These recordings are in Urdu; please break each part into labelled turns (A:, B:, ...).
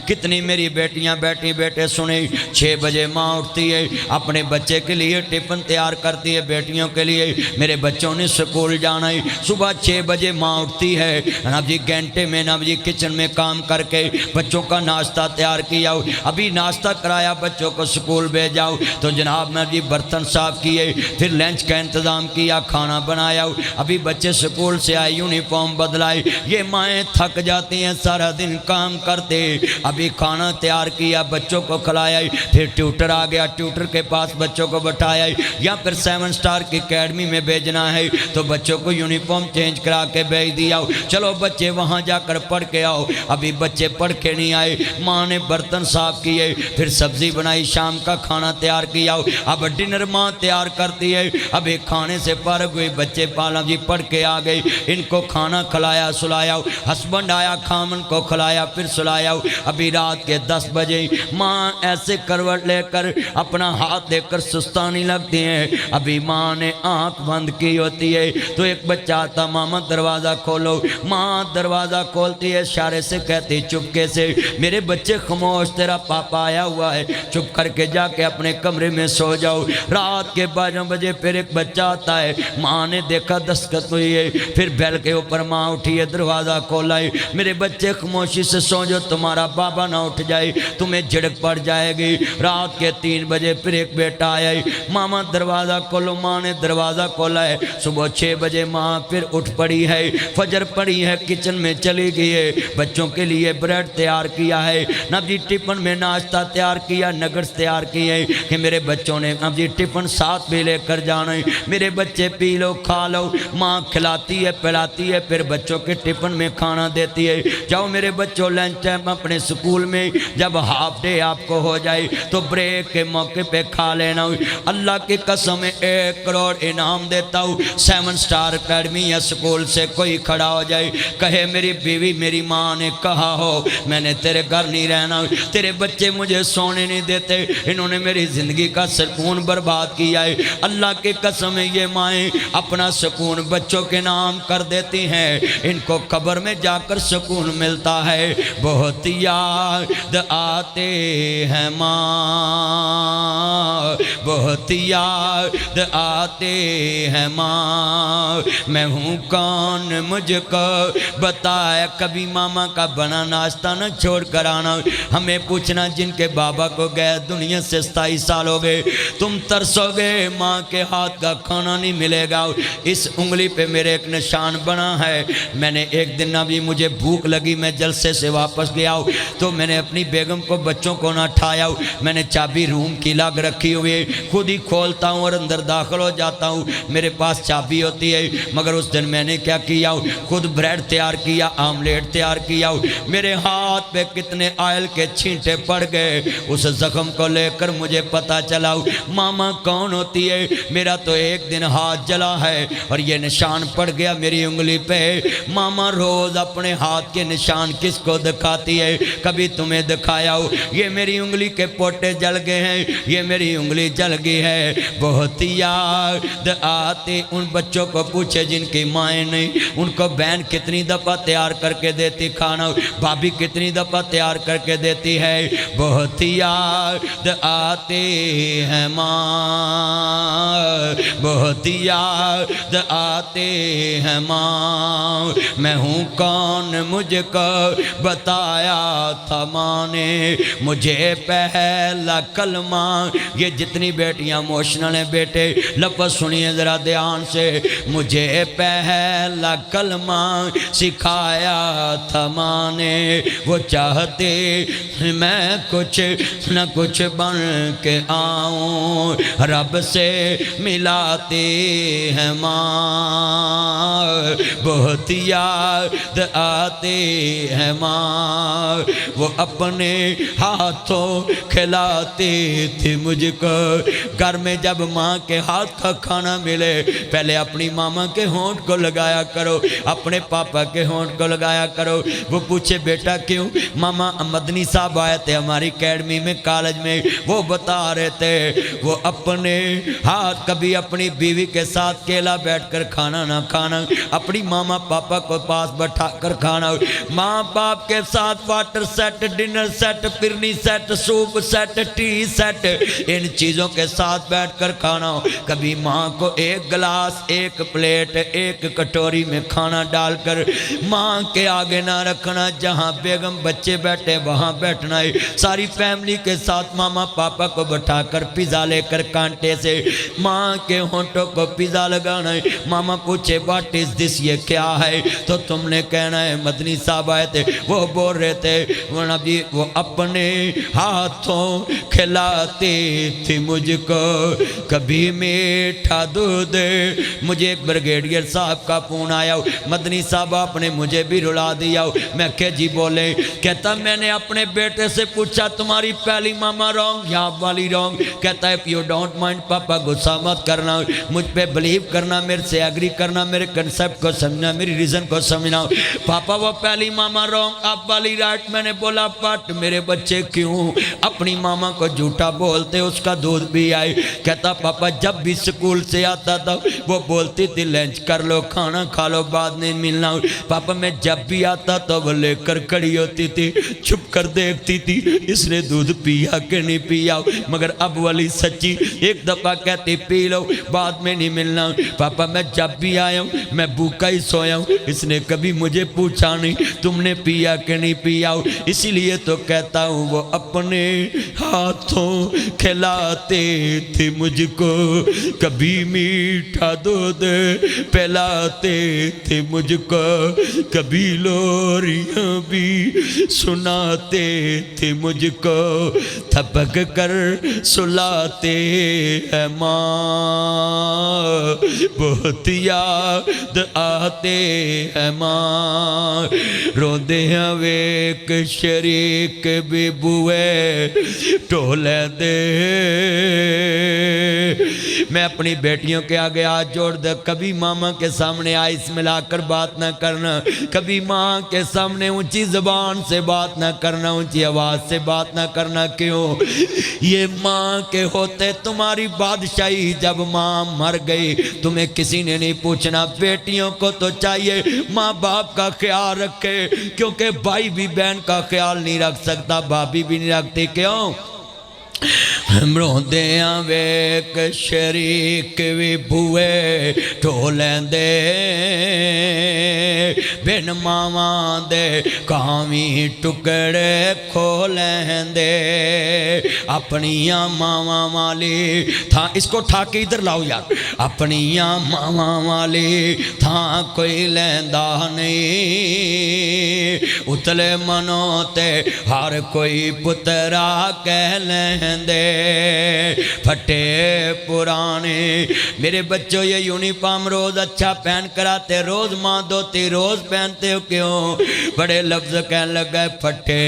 A: کتنی میری بیٹیاں بیٹی بیٹے سنیں 6 بجے ماں اٹھتی ہے اپنے بچے کے لیے ٹفن تیار کرتی ہے بیٹیوں کے لیے میرے بچوں نے سکول جانا ہے صبح 6 بجے ماں اٹھتی ہے جناب جی گھنٹے میں جناب جی کچن میں کام کر کے بچوں کا ناشتہ تیار کیا ابھی ناشتہ کرایا بچوں کو سکول بھیجاؤ تو جناب میں جی برتن صاف کیے پھر لنچ کا انتظام کیا کھانا بنایا ابھی بچے سکول سے آئے یونیفارم بدلائے یہ مائیں تھک جاتی ہیں سارا دن کام کرتے ابھی کھانا تیار کیا بچوں کو کھلایا پھر ٹیوٹر آ گیا ٹیوٹر کے پاس بچوں کو بٹھایا یا پھر 7 سٹار کی اکیڈمی میں بھیجنا ہے تو بچوں کو یونیفارم چینج کرا کے بھیج دیا چلو بچے وہاں جا کر پڑھ کے آؤ ابھی بچے پڑھ کے نہیں آئے ماں نے برتن صاف کیے پھر سبزی بنائی شام کا کھانا تیار کیا اب ڈنر ماں تیار کرتی ہے ابھی کھانے سے فارغ ہوئی بچے پالا جی پڑھ کے آ گئی ان کو کھانا کھلایا سلایا ہسبینڈ آیا کھامن کو کھلایا پھر سلایا ابھی رات کے 10 بجے ماں ایسے کروٹ لے کر اپنا ہاتھ دے کر سستانی لگتی ہیں ابھی ماں نے آنکھ بند کی ہوتی ہے تو ایک بچہ آتا ماما دروازہ کھولو ماں دروازہ کھولتی ہے اشارے سے کہتی چپکے سے میرے بچے خاموش تیرا پاپا آیا ہوا ہے چپ کر کے جا کے اپنے کمرے میں سو جاؤ رات کے 12 بجے پھر ایک بچہ آتا ہے ماں نے دیکھا دستخط ہوئی ہے پھر بیل کے اوپر ماں اٹھی ہے دروازہ کھولا ہے میرے بچے خاموشی سے سو جو تمہارا بابا نہ اٹھ جائے تمہیں جھڑک پڑ جائے گی رات کے 3 بجے پھر ایک بیٹا آیا ہے ماما دروازہ کھولو ماں نے دروازہ کھولا ہے صبح 6 بجے ماں پھر اٹھ پڑی ہے فجر پڑی ہے کچن میں چلی گئی ہے بچوں کے لیے بریڈ تیار کیا ہے نب جی ٹفن میں ناشتہ تیار کیا نگٹس تیار کیے کہ میرے بچوں نے نب جی ٹفن ساتھ بھی لے کر جانا ہے میرے بچے پی لو کھا لو ماں کھلاتی ہے پلاتی ہے پھر بچوں کے ٹفن میں کھانا دیتی ہے جاؤ میرے بچوں لنچ ٹائم اپنے سکول میں جب ہاف ڈے آپ کو ہو جائے تو بریک کے موقع پہ کھا لینا اللہ کی قسم 1 کروڑ انعام دیتا ہوں 7 سٹار اکیڈمی یا سکول سے کوئی کھڑا ہو جائے کہے میری بیوی میری ماں نے کہا ہو میں نے تیرے گھر نہیں رہنا تیرے بچے مجھے سونے نہیں دیتے انہوں نے میری زندگی کا سکون برباد کیا ہے اللہ کی قسم یہ مائیں اپنا سکون بچوں کے نام کر دیتی ہیں ان کو قبر میں جا کر سکون ملتا ہے بہت یاد آتے ہیں ماں بہت یاد آتے ہیں ماں میں ہوں کون مجھ کو بتایا کبھی ماما کا بنا ناشتہ نہ چھوڑ کر آنا ہمیں پوچھنا جن کے بابا کو گئے دنیا سے 27 سال ہو گئے تم ترسو گے ماں کے ہاتھ کا کھانا نہیں ملے گا اس انگلی پہ میرے ایک نشان بنا ہے میں نے ایک دن ابھی مجھے بھوک لگی میں جلسے سے واپس گیا تو میں نے اپنی بیگم کو بچوں کو نہ اٹھایا میں نے چابی روم کی لاگ رکھی ہوئی خود ہی کھولتا ہوں اور اندر داخل ہو جاتا ہوں میرے پاس چابی ہوتی ہے مگر اس دن میں نے کیا کیا خود بریڈ تیار کیا آملیٹ تیار کیا میرے ہاتھ پہ کتنے آئل کے چھینٹے پڑ گئے اس زخم کو لے کر مجھے پتا چلا ماما کون ہوتی ہے میرا تو ایک دن ہاتھ جلا ہے اور یہ نشان پڑ گیا میری انگلی پہ ماما روز اپنے ہاتھ کے نشان کس کو دکھاتی ہے کبھی تمہیں دکھایا ہو یہ میری انگلی کے پوٹے جل گئے ہیں یہ میری انگلی جل گئی ہے بہت یاد آتے ان بچوں کو پوچھے جن کی مائیں نہیں ان کو بہن کتنی دفعہ تیار کر کے دیتی کھانا بھابھی کتنی دفعہ تیار کر کے دیتی ہے بہت یاد آتے ہیں ماں بہت یاد آتے ہیں ماں میں ہوں کون مجھ کو بتایا تھا ماں نے مجھے پہلا کلمہ یہ جتنی بیٹیاں موشنل ہیں بیٹے لفظ سنیے ذرا دھیان سے مجھے پہلا کلمہ سکھایا تھا ماں نے وہ چاہتے میں کچھ نہ کچھ بن کے آؤں رب سے ملاتے ہیں ماں بہت یاد آتے ہیں ماں وہ اپنے ہاتھوں کھلاتے تھے مجھ کو گھر میں جب ماں کے ہاتھ کا کھانا ملے پہلے اپنی ماما کے ہونٹ کو لگایا کرو اپنے پاپا کے ہونٹ کو لگایا کرو وہ پوچھے بیٹا کیوں ماما مدنی صاحب آئے تھے ہماری اکیڈمی میں کالج میں وہ بتا رہے تھے وہ اپنے ہاتھ کبھی اپنی بیوی کے ساتھ کیلا بیٹھ کر کھانا نہ کھانا اپنی ماما پاپا کو پاس بٹھا کر کھانا ماں باپ کے ساتھ واٹر سیٹ، ڈنر سیٹ، فرنی سیٹ، سوپ سیٹ، ٹی سیٹ، ان چیزوں کے ساتھ بیٹھ کر کھانا ہو۔ کبھی ماں کو ایک گلاس، ایک پلیٹ، ایک کٹوری میں کھانا ڈال کر ماں کے آگے نہ رکھنا، جہاں بیگم بچے بیٹھے وہاں بیٹھنا ہے۔ ساری فیملی کے ساتھ ماما پاپا کو بٹھا کر پیزا لے کر کانٹے سے ماں کے ہونٹوں کو پیزا لگانا ہے۔ ماما پوچھے واٹ از دس، یہ کیا ہے؟ تو تم نے کہنا ہے، مدنی صاحب آئے تھے وہ بول رہے تھے وہ اپنے ہاتھوں کھلاتی تھی مجھ کو کبھی میٹھا دودھ۔ مجھے ایک بریگیڈیئر صاحب کا فون آیا، مدنی صاحب آپ نے مجھے بھی رلا دیا۔ میں کہ جی بولے؟ کہتا میں نے اپنے بیٹے سے پوچھا تمہاری پہلی ماما رونگ یا والی رونگ؟ کہتا ہے if you don't mind پاپا غصہ مت کرنا، مجھ پہ بلیو کرنا، میرے سے ایگری کرنا، میرے کنسپٹ کو سمجھنا، میری ریزن کو سمجھنا۔ پاپا وہ پہلی ماما رونگ، اب والی رائٹ۔ میں نے بولا بٹ میرے بچے کیوں اپنی ماما کو جھوٹا بولتے، اس کا دودھ بھی آئے؟ کہتا پاپا جب بھی سکول سے آتا تھا وہ بولتی تھی لنچ کر لو، کھانا کھا لو، بعد میں ملنا۔ پاپا میں جب بھی آتا تو وہ لے کر کھڑی ہوتی تھی، چھپ کر دیکھتی تھی اس نے دودھ پیا کہ نہیں پیا، مگر اب والی سچی ایک دفعہ کہتی پی لو، بعد میں نہیں ملنا۔ پاپا میں جب بھی آیا ہوں میں بھوکا ہی سویا ہوں، اس نے کبھی مجھے پوچھا نہیں تم نے پیا کہ نہیں پیا، اسی لیے تو کہتا ہوں وہ اپنے ہاتھوں کھلاتے تھے مجھ کو کبھی میٹھا دودھ پلاتے تھے مجھ کو کبھی لوریاں بھی سناتے تھے مجھ کو تھپک کر سلاتے ہیں ماں بہت یاد آتے ہیں ماں روندے ہیں ویک شریک بھی بوئے ٹولے دے۔ میں اپنی بیٹیوں کے آگے ہاتھ جوڑ دے، کبھی ماما کے سامنے آئس ملا کر بات نہ کرنا، کبھی ماں کے سامنے اونچی زبان سے بات نہ کرنا، اونچی آواز سے بات نہ کرنا۔ کیوں؟ یہ ماں کے ہوتے تمہاری بادشاہی، جب ماں مر گئی تمہیں کسی نے نہیں پوچھنا۔ بیٹیوں کو تو چاہیے ماں باپ کا خیال رکھے، کیونکہ بھائی بھی بہن کا خیال نہیں رکھ سکتا، بھابی بھی نہیں رکھتی۔ کیوں؟ روندے ہیں ویک شریک بھی بھوئے ٹولیں دے بن ماواں دے کامی ٹکڑے کھولیں دے اپنیاں ماواں والی تھا۔ اس کو ٹھا کے ادھر لاؤ یار۔ اپنیاں ماواں والی تھا کوئی لیندہ نہیں، اتلے منوں تے ہر کوئی پترا کہہ لیں دے پھٹے پرانے۔ میرے بچوں یہ یونیفارم روز اچھا پہن کر آتے، روز ماں دھوتی، روز پہنتے ہو، کیوں؟ بڑے لفظ کہنے لگے پھٹے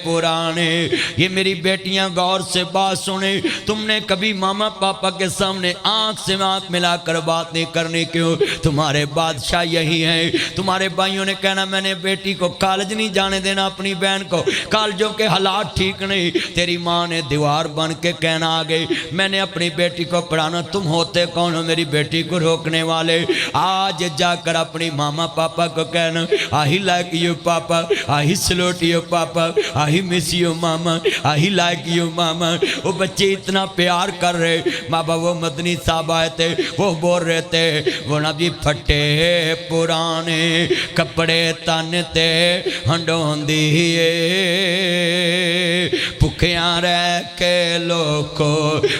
A: پرانے۔ یہ میری بیٹیاں غور سے بات سنیں، تم نے کبھی ماما پاپا کے سامنے آنکھ سے آنکھ ملا کر بات نہیں کرنی۔ کیوں؟ تمہارے بادشاہ یہی ہیں۔ تمہارے بھائیوں نے کہنا میں نے بیٹی کو کالج نہیں جانے دینا، اپنی بہن کو، کالجوں کے حالات ٹھیک نہیں۔ تیری ماں نے دیوار بن کے کہنا آگے میں نے اپنی بیٹی کو پڑھانا، تم ہوتے کون ہو میری بیٹی کو روکنے والے؟ آج جا کر اپنی ماما پاپا کو کہنا I like you papa, I salute you papa, I miss you mama, I like you ماما۔ وہ بچے اتنا پیار کر رہے۔ بابا وہ مدنی صاحب آئے تھے، وہ بول رہے تھے وہ نبی پھٹے پرانے کپڑے تنتے ہنڈون دیئے بھکیاں رہ کے لوکو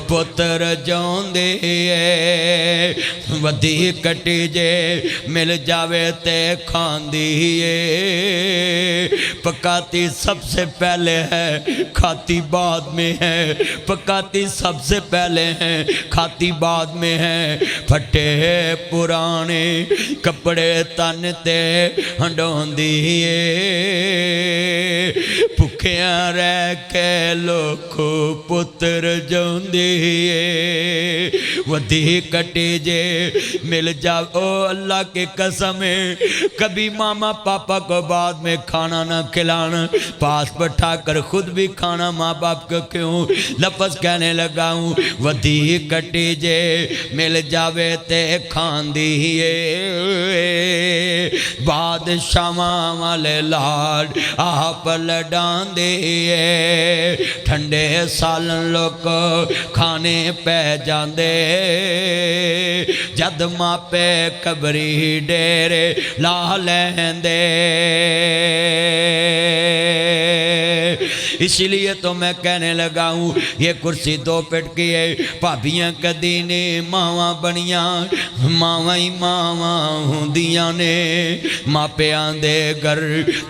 A: پتر جون دیئے ودی کٹی جے مل جاوے تے کھان دیئے پکاتی سب سے پہلے ہے کھاتی بعد میں ہے، پکاتی سب سے پہلے ہیں کھاتی بعد میں ہے۔ پھٹے پرانے کپڑے تنتے ہنڈون دیئے بھکیاں رہ کے لوکو پتر جون دیئے ودی کٹی جے مل جاؤ او اللہ کے قسم ہے کبھی ماما پاپا کو بعد میں کھانا نہ کھلانا پاس بٹھا کر خود بھی کھانا ماں باپ کو کیوں لفظ کہنے لگا ہوں ودی کٹی جے مل جاوے تے کھان دیئے بادشاہ والے لاڈ آپ لڈان دیئے ٹھنڈے سالن لوگ کھانے پہ جاندے جد ماں پہ قبری ڈیرے لا لیندے اسی لیے تو میں کہنے لگا ہوں یہ کرسی دو پٹ کی ہے پابیاں کدی نے ماواں بنیاں ماواں ہی ماواں ہوندیاں نے ماں پیاں دے گھر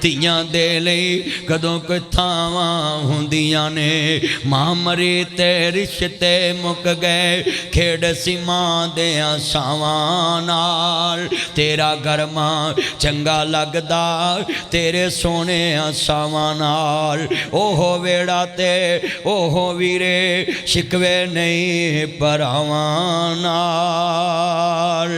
A: تیاں دے لئی کدوں کوئی تھاواں ہوندیاں نے ماں مری تے رشتے مک گئے کھیڑ سی ماں دیاں ساواں نال تیرا گھر ماں چنگا لگدا تیرے سونے ساواں نال اوہو ویڑا تے اوہو ویرے شکوے نہیں پراواں نال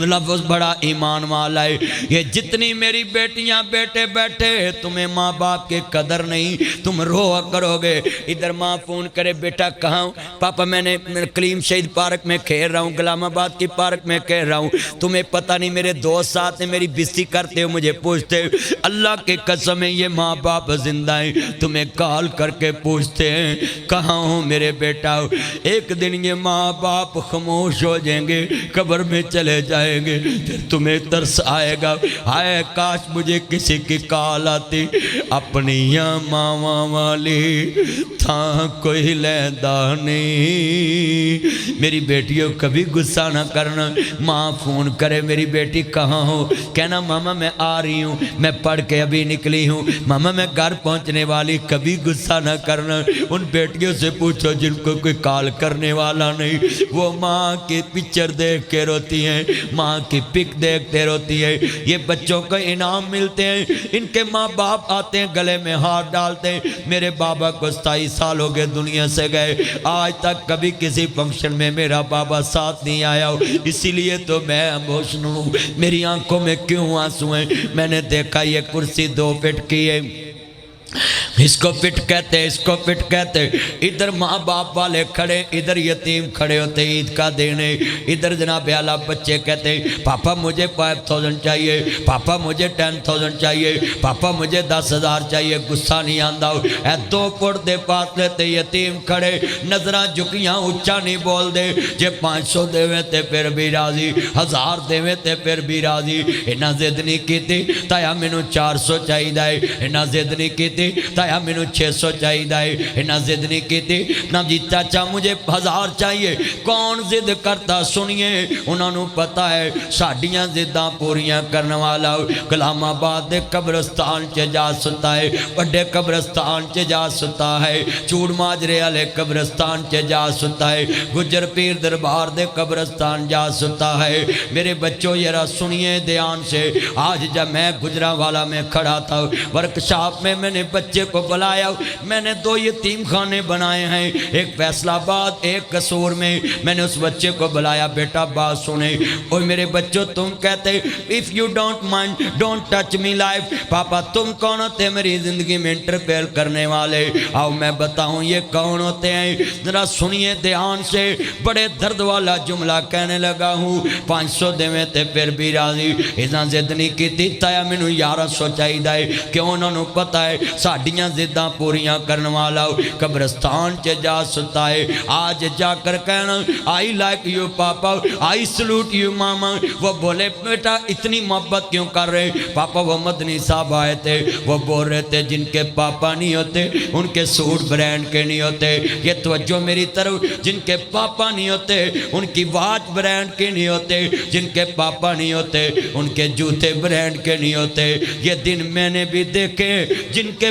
A: لفظ بڑا ایمان والا ہے یہ جتنی میری بیٹیاں بیٹے بیٹھے تمہیں ماں باپ کے قدر نہیں تم روح کرو گے ادھر ماں فون کرے بیٹا کہاں پاپا میں نے کلیم شہید پارک میں کھیل رہا ہوں غلام آباد کی پارک میں کھیل رہا ہوں تمہیں پتہ نہیں میرے دوست ساتھ ہیں میری بستی کرتے ہو مجھے پوچھتے اللہ کے قسم ہے یہ ماں باپ زندہ ہیں تمہیں کال کر کے پوچھتے ہیں کہاں ہوں میرے بیٹا ایک دن یہ ماں باپ خاموش ہو جائیں گے قبر میں چلے جائیں گے پھر تمہیں ترس آئے گا ہائے کاش مجھے کسی کی کال آتی اپنی ماں والی تھا کوئی لیندہ نہیں میری بیٹیوں کبھی غصہ نہ کرنا ماں فون کرے میری بیٹی کہاں ہو کہنا ماما میں آ رہی ہوں میں پڑھ کے ابھی نکلی ہوں ماما میں گھر پہنچنے والی کبھی غصہ نہ کرنا ان بیٹیوں سے پوچھو جن کو کوئی کال کرنے والا نہیں وہ ماں کی پکچر دیکھ کے روتی ہیں ماں کی پک دیکھتے روتی ہے یہ بچوں کو انعام ملتے ہیں ان کے ماں باپ آتے ہیں گلے میں ہاتھ ڈالتے ہیں میرے بابا کو 27 سال ہو گئے دنیا سے گئے آج تک کبھی کسی فنکشن میں میرا بابا ساتھ نہیں آیا ہو اسی لیے تو میں ایموشنل ہوں میری آنکھوں میں کیوں آنسو ہیں میں نے دیکھا یہ کرسی دو فٹ کی ہے اس کو پٹ کہتے اس کو پٹ کہتے ادھر ماں باپ والے کھڑے ادھر یتیم کھڑے ہوتے عید کا دینے ادھر جناب اعلیٰ بچے کہتے پاپا مجھے 5000 چاہیے پاپا مجھے 10000 چاہیے پاپا مجھے 10,000 چاہیے غصہ نہیں آندہ اے دو پڑ دے پاس لیتے یتیم کھڑے نظرہ جھکیاں اچھا نہیں بول دے جے 500 دے ہوئے تے پھر بھی راضی 1000 دے ہوئے تے پھر بھی راضی انہاں زد نہیں کی تھی تایا میں نو 400 چاہی دائے انہاں زد نہیں کی تھی تایا میں نو 600 چاہی دائے انہاں زد نہیں کی تھی نہ جی چاچا مجھے 1000 چاہیے کون زد کرتا سنیے انہوں نے پتا ہے ساڑیاں زداں پوریاں کرنے والا غلام آباد دے قبرستان چے جا ستا ہے بڑے قبرستان چے جا ستا ہے چوڑ ماجرے والے قبرستان چے جا ستا ہے گجر پیر دربار دے قبرستان جا ستا ہے میرے بچوں یہ سنیے دھیان سے آج جب میں گجرا والا میں کھڑا تھا ورکشاپ میں نے بچے کو بلایا میں نے 2 یتیم خانے بنائے ہیں ایک فیصل آباد ایک قصور میں نے اس بچے کو بلایا بیٹا بات سنے اور میرے بچوں تم کہتے if you don't mind don't touch me life پاپا تم کون ہوتے میری زندگی میں انٹرفیئر کرنے والے آؤ میں بتاؤں یہ کون ہوتے ہیں ذرا سنیے دھیان سے بڑے درد والا جملہ کہنے لگا ہوں 500 دے میں تے پھر بھی راضی ازاں زد نہیں کی تھی تایا میں نو 1100 چاہی دائے کیوں انہوں نے پتہ ہے ساڑیاں زداں پوریاں کرنے والا قبرستان چے جا ستا ہے آج جا کر کہنا I like you papa I salute you ماما وہ بولے بیٹا اتنی محبت کیوں کر رہے پاپا وہ مدنی صاحب آئے تھے وہ بول رہے تھے جن کے پاپا نہیں ہوتے ان کے سوٹ برینڈ کے نہیں ہوتے یہ توجہ میری طرف جن کے پاپا نہیں ہوتے ان کی واچ برینڈ کے نہیں ہوتے جن کے پاپا نہیں ہوتے ان کے جوتے برینڈ کے نہیں ہوتے یہ دن میں نے بھی دیکھے جن کے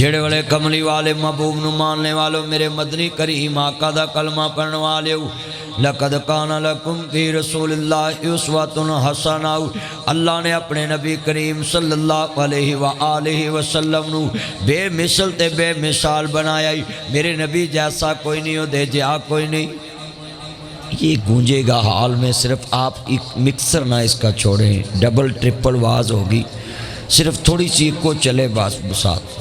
A: جڑے والے کملی والے محبوب نو ماننے والو میرے مدنی کریم آقا دا کلمہ پڑھنے والیو لقد کان لکم فی رسول اللہ اسوۃ حسنہ اللہ نے اپنے نبی کریم صلی اللہ علیہ وآلہ وسلم نو بے مثل تے بے مثال بنایا میرے نبی جیسا کوئی نہیں ہو دے جا کوئی نہیں یہ گونجے گا حال میں صرف آپ ایک مکسر نہ اس کا چھوڑیں ڈبل ٹرپل واز ہوگی صرف تھوڑی سی کو چلے بسات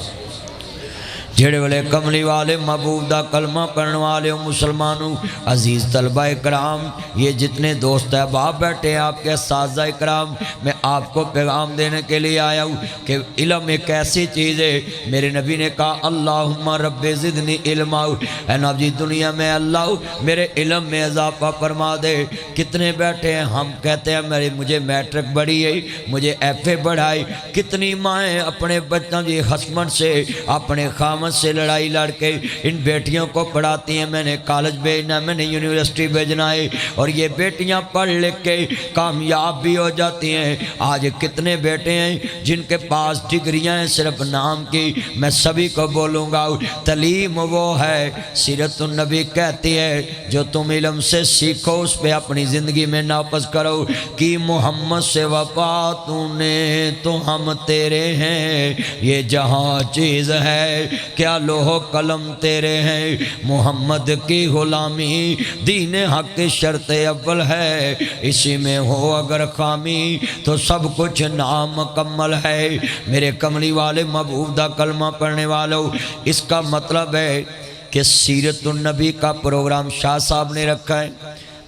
A: جھڑے والے کملی والے محبوب دا کلمہ پڑھنے والے مسلمانوں عزیز طلبہ اکرام یہ جتنے دوست احباب بیٹھے ہیں آپ کے اساتذہ اکرام میں آپ کو پیغام دینے کے لیے آیا ہوں کہ علم ایک ایسی چیز ہے میرے نبی نے کہا اللہم رب زدنی علما اے نبی دنیا میں اللہ میرے علم میں اضافہ فرما دے کتنے بیٹھے ہیں ہم کہتے ہیں مجھے میٹرک بڑھی ہے مجھے ایف اے بڑھائی کتنی مائیں اپنے بچوں کی ہسبینڈ سے اپنے خامد سے لڑائی لڑ کے ان بیٹیوں کو پڑھاتی ہیں میں نے کالج بھیجنا ہے میں نے یونیورسٹی بھیجنا ہے اور یہ بیٹیاں پڑھ لکھ کے کامیاب بھی ہو جاتی ہیں آج کتنے بیٹے ہیں جن کے پاس ڈگریاں ہیں صرف نام کی میں سبھی کو بولوں گا تعلیم وہ ہے سیرت النبی کہتی ہے جو تم علم سے سیکھو اس پہ اپنی زندگی میں نافذ کرو کہ محمد سے وفا تو نے تو ہم تیرے ہیں یہ جہاں چیز ہے کیا لوح قلم تیرے ہیں محمد کی غلامی دین حق کی شرط اول ہے اسی میں ہو اگر خامی تو سب کچھ نامکمل ہے میرے کملی والے محبوب دا کلمہ پڑھنے والوں اس کا مطلب ہے کہ سیرت النبی کا پروگرام شاہ صاحب نے رکھا ہے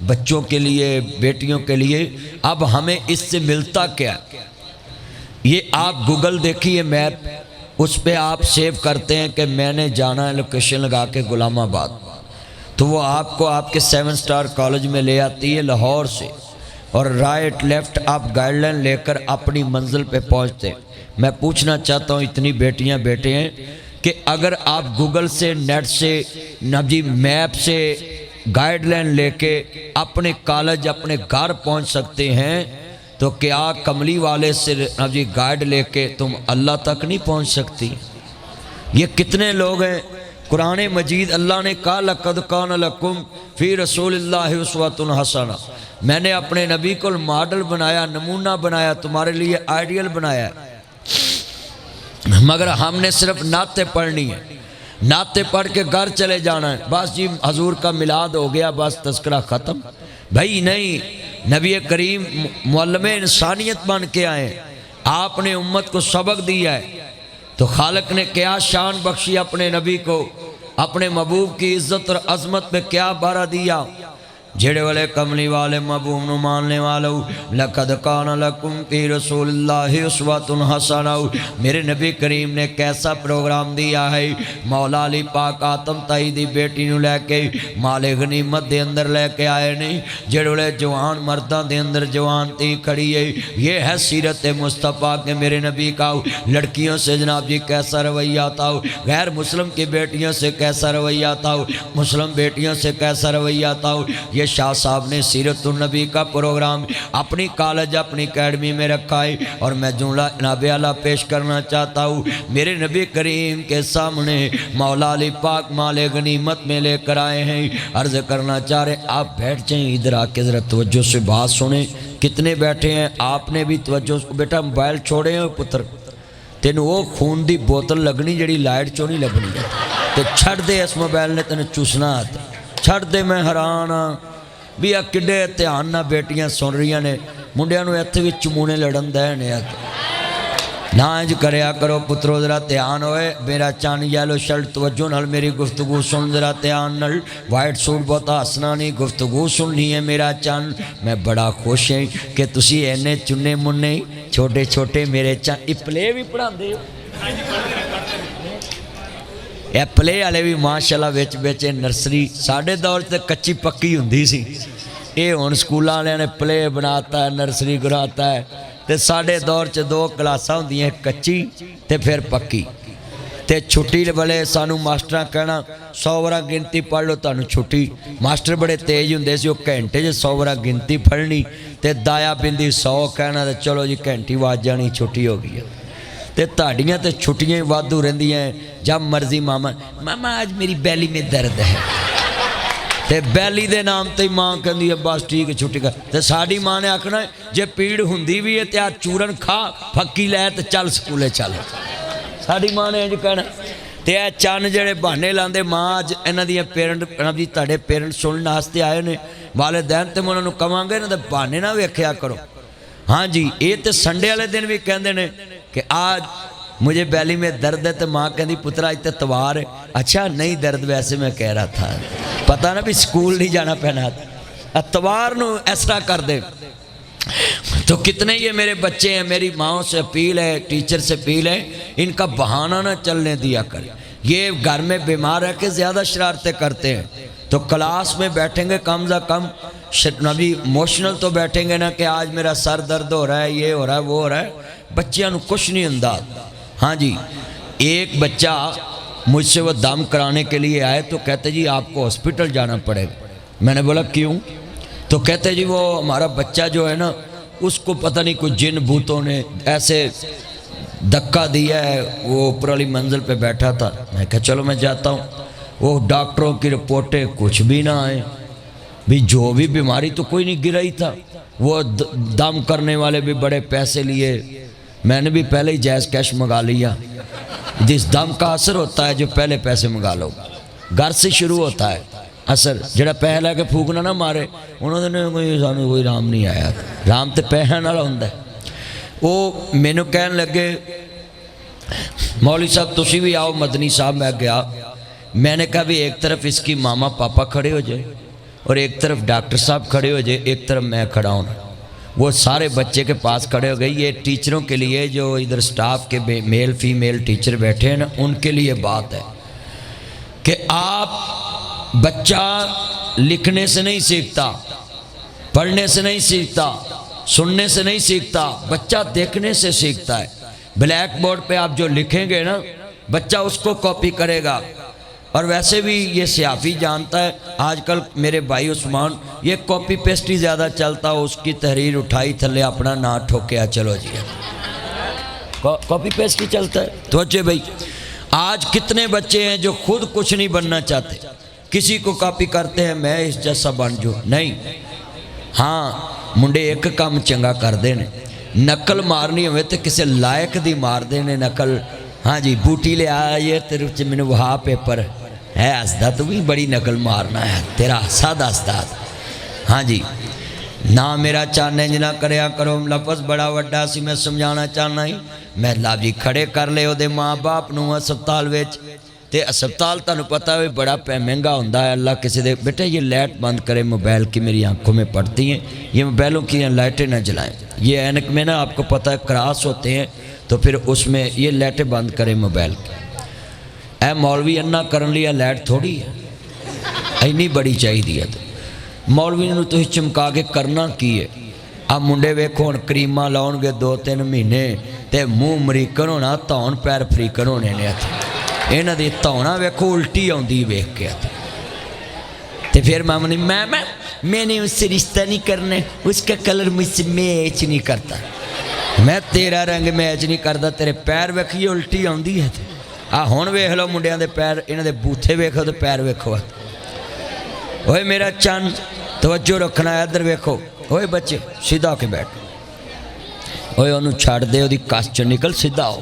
A: بچوں کے لیے بیٹیوں کے لیے اب ہمیں اس سے ملتا کیا یہ آپ گوگل دیکھیے میپ اس پہ آپ سیو کرتے ہیں کہ میں نے جانا ہے لوکیشن لگا کے غلام آباد تو وہ آپ کو آپ کے 7 سٹار کالج میں لے آتی ہے لاہور سے اور رائٹ لیفٹ آپ گائیڈ لائن لے کر اپنی منزل پہ پہنچتے ہیں میں پوچھنا چاہتا ہوں اتنی بیٹیاں بیٹے ہیں کہ اگر آپ گوگل سے نیٹ سے نبی میپ سے گائیڈ لائن لے کے اپنے کالج اپنے گھر پہنچ سکتے ہیں تو کیا کملی والے سے نبی گائیڈ لے کے تم اللہ تک نہیں پہنچ سکتی یہ کتنے لوگ ہیں قرآن مجید اللہ نے کہا لقد کان لکم فی رسول اللہ اسوۃ حسنہ میں نے اپنے نبی کو ماڈل بنایا نمونہ بنایا تمہارے لیے آئیڈیل بنایا مگر ہم نے صرف نعتیں پڑھنی ہیں نعتیں پڑھ کے گھر چلے جانا ہے بس جی حضور کا میلاد ہو گیا بس تذکرہ ختم بھائی نہیں نبی کریم معلم انسانیت بن کے آئے آپ نے امت کو سبق دیا ہے تو خالق نے کیا شان بخشی اپنے نبی کو اپنے محبوب کی عزت اور عظمت پہ کیا بارہ دیا جھڑے والے کملی والے محبوب نو ماننے والو لقد کان لکم فی رسول اللہ اسوۃ حسنہ میرے نبی کریم نے کیسا پروگرام دیا ہے مولا علی پاک آتم تائی دی بیٹی نو لے کے مال غنیمت دے اندر لے کے آئے نہیں جھڑے والے جوان مرداں دے اندر جوان تھی کھڑی ہے یہ ہے سیرت مصطفیٰ کے میرے نبی کا لڑکیوں سے جناب جی کیسا رویہ تھا غیر مسلم کی بیٹیوں سے کیسا رویہ تھا مسلم بیٹیوں سے کیسا رویہ تھا یہ شاہ صاحب نے سیرت النبی کا پروگرام اپنی کالج اپنی اکیڈمی میں رکھا ہے اور میں جملہ جناب اعلیٰ پیش کرنا چاہتا ہوں میرے نبی کریم کے سامنے مولا علی پاک مال غنیمت میں لے کر آئے ہیں عرض کرنا چاہ رہے آپ بیٹھ جائیں ادھر آ کے ذرا توجہ سے بات سنیں کتنے بیٹھے ہیں آپ نے بھی توجہ بیٹا موبائل چھوڑے ہیں پتر تینوں وہ خون دی بوتل لگنی جڑی لائٹ چوں نہیں لگنی تے چھڑ دے اس موبائل نے تینوں چوسنا آتا چھڑ دے میں حیران ہاں بھی آ کڈے دھیان نہ بیٹیاں سن رہی نے منڈیاں نو ایتھے وچ چمونے لڑن دے نے نہ انج کریا کرو پترو ذرا دھیان ہوئے میرا چان یلو شرٹ توجہ نال میری گفتگو سن ذرا دھیان نال وائٹ سوٹ بہت ہسنا نہیں گفتگو سننی ہے میرا چان میں بڑا خوش ہوں کہ تسی اینے چنے منے چھوٹے چھوٹے میرے چان پلے بھی پڑھاندے ہو یہ پلے والے بھی ماشاءاللہ وچ وچ نرسری ساڈے دور تے کچی پکی ہوندی سی یہ ہن سکولاں والے نے پلے بناتا ہے نرسری کراتا ہے تے ساڈے دور چ 2 کلاساں ہوندیاں کچی تے پھر پکی تے چھٹی والے سانو ماسٹراں کہنا 100 وارا گنتی پڑھ لو تانوں چھٹی ماسٹر بڑے تیز ہوندے سی او گھنٹے 100 وارا گنتی پڑھنی تے دایا بندی 100 کہنا تے چلو جی گھنٹی واج جانی چھٹی ہو گئی تے تہاڈیاں تے چھٹیاں وادو رہندیاں جب مرضی ماما ماما آج میری بیلی میں درد ہے تے بیلی دے نام تے ماں کہندی ہے بس ٹھیک ہے چھٹی کر تے ساڈی ماں نے آکھنا جے پیڑ ہوندی بھی ہے تے آ چورن کھا پھکی لے تے چل سکولے چل ساڈی ماں نے انج کہنا تے اے چن جڑے بہانے لاندے ماں اج انہاں دی پیرنٹ جی تہاڈے پیرنٹ سنن واسطے آئے نے والدین تے میں انہاں نوں کہاں گا انہاں دے بہانے نہ ویکھیا کرو ہاں جی یہ تے سنڈے والے دن بھی کہندے نے کہ آج مجھے بیلی میں درد ہے تو ماں کہندی پترا اتنے توار ہے اچھا نہیں درد ویسے میں کہہ رہا تھا پتہ نا بھی سکول نہیں جانا پہنا اتوار نو ایسا کر دے تو کتنے یہ میرے بچے ہیں میری ماں سے اپیل ہے ٹیچر سے اپیل ہے ان کا بہانہ نہ چلنے دیا کرے یہ گھر میں بیمار ہے کہ زیادہ شرارتیں کرتے ہیں تو کلاس میں بیٹھیں گے کم از کم نبی موشنل تو بیٹھیں گے نا کہ آج میرا سر درد ہو رہا ہے یہ ہو رہا ہے وہ ہو رہا ہے بچیاں نو کچھ نہیں انداز ہاں جی ایک بچہ مجھ سے وہ دم کرانے کے لیے آئے تو کہتے جی آپ کو ہاسپٹل جانا پڑے گا میں نے بولا کیوں تو کہتے جی وہ ہمارا بچہ جو ہے نا اس کو پتہ نہیں کوئی جن بھوتوں نے ایسے دھکا دیا ہے وہ اوپر والی منزل پہ بیٹھا تھا میں کہا چلو میں جاتا ہوں وہ ڈاکٹروں کی رپورٹیں کچھ بھی نہ آئیں بھی جو بھی بیماری تو کوئی نہیں گرا ہی تھا وہ دم کرنے والے بھی بڑے پیسے لیے میں نے بھی پہلے ہی جائز کیش منگا لیا جس دم کا اثر ہوتا ہے جو پہلے پیسے منگا لو گھر سے شروع ہوتا ہے اثر جڑا پہلا کے پھونکنا نہ مارے انہوں نے کوئی رام نہیں آیا رام تے پہن والا ہوندا ہے وہ مینوں کہن لگے مولوی صاحب تسی بھی آؤ مدنی صاحب میں گیا میں نے کہا بھی ایک طرف اس کی ماما پاپا کھڑے ہو جائے اور ایک طرف ڈاکٹر صاحب کھڑے ہو جائے ایک طرف میں کھڑا ہوں وہ سارے بچے کے پاس کھڑے ہو گئی یہ ٹیچروں کے لیے جو ادھر سٹاف کے میل فیمیل ٹیچر بیٹھے ہیں نا ان کے لیے بات ہے کہ آپ بچہ لکھنے سے نہیں سیکھتا پڑھنے سے نہیں سیکھتا سننے سے نہیں سیکھتا بچہ دیکھنے سے سیکھتا ہے بلیک بورڈ پہ آپ جو لکھیں گے نا بچہ اس کو کاپی کرے گا اور ویسے بھی یہ سیافی جانتا ہے آج کل میرے بھائی عثمان یہ کاپی پیسٹ ہی زیادہ چلتا اس کی تحریر اٹھائی تھلے اپنا نا ٹھوکیا چلو جی کاپی پیسٹ ہی چلتا ہے تو اچھے بھائی آج کتنے بچے ہیں جو خود کچھ نہیں بننا چاہتے کسی کو کاپی کرتے ہیں میں اس جیسا بن جو نہیں ہاں منڈے ایک کام چنگا کر دینے نقل مارنی ہوئے تو کسی لائق دی مار دینے نقل ہاں جی بوٹی لے آئے تیرے چ میں نے وہاں پیپر ہے ہسدا تو بھی بڑی نقل مارنا ہے تیرا سادہ استاد ہاں جی نہ میرا چیلنج نہ کریا کرو لفظ بڑا وڈا سی میں سمجھانا چاہنا ہی میں لاب جی کھڑے کر لے وہ ماں باپ نو ہسپتال ویچ تے ہسپتال تانوں پتہ ہے بڑا مہنگا ہوتا ہے اللہ کسی دے بیٹا یہ لائٹ بند کرے موبائل کی میری آنکھوں میں پڑتی ہیں یہ موبائلوں کی لائٹیں نہ جلائیں یہ اینک میں نا آپ کو پتہ ہے کراس ہوتے ہیں تو پھر اس میں یہ لائٹیں بند کرے موبائل کی اے مولوی انا کرن لیا لائٹ تھوڑی ہے اینی بڑی چاہیے دی ہے مولوی نے تو چمکا کے کرنا کی ہے اب منڈے ویکھو ہن کریماں لاؤن گے 2-3 مہینے تے منہ مریکن ہونا تون پیر فریکن ہونے نے انہاں دی تونا ویکھو الٹی آندی ویکھ کے تے پھر میں نے اس سے رشتہ نہیں کرنا اس کا کلر مجھ سے میچ نہیں کرتا میں تیرا رنگ میچ نہیں کرتا تیرے پیر ویکھیے الٹی آندی ہے ہن ویکھ لو منڈیاں دے پیر انہاں دے بوتھے ویکھو تے پیر ویکھو اوئے میرا چند توجہ رکھنا ہے ادھر ویکھو اوئے بچے سیدھا ہو کے بیٹھ اوئے انہوں چھڑ دے دی کس چ نکل سیدھا ہو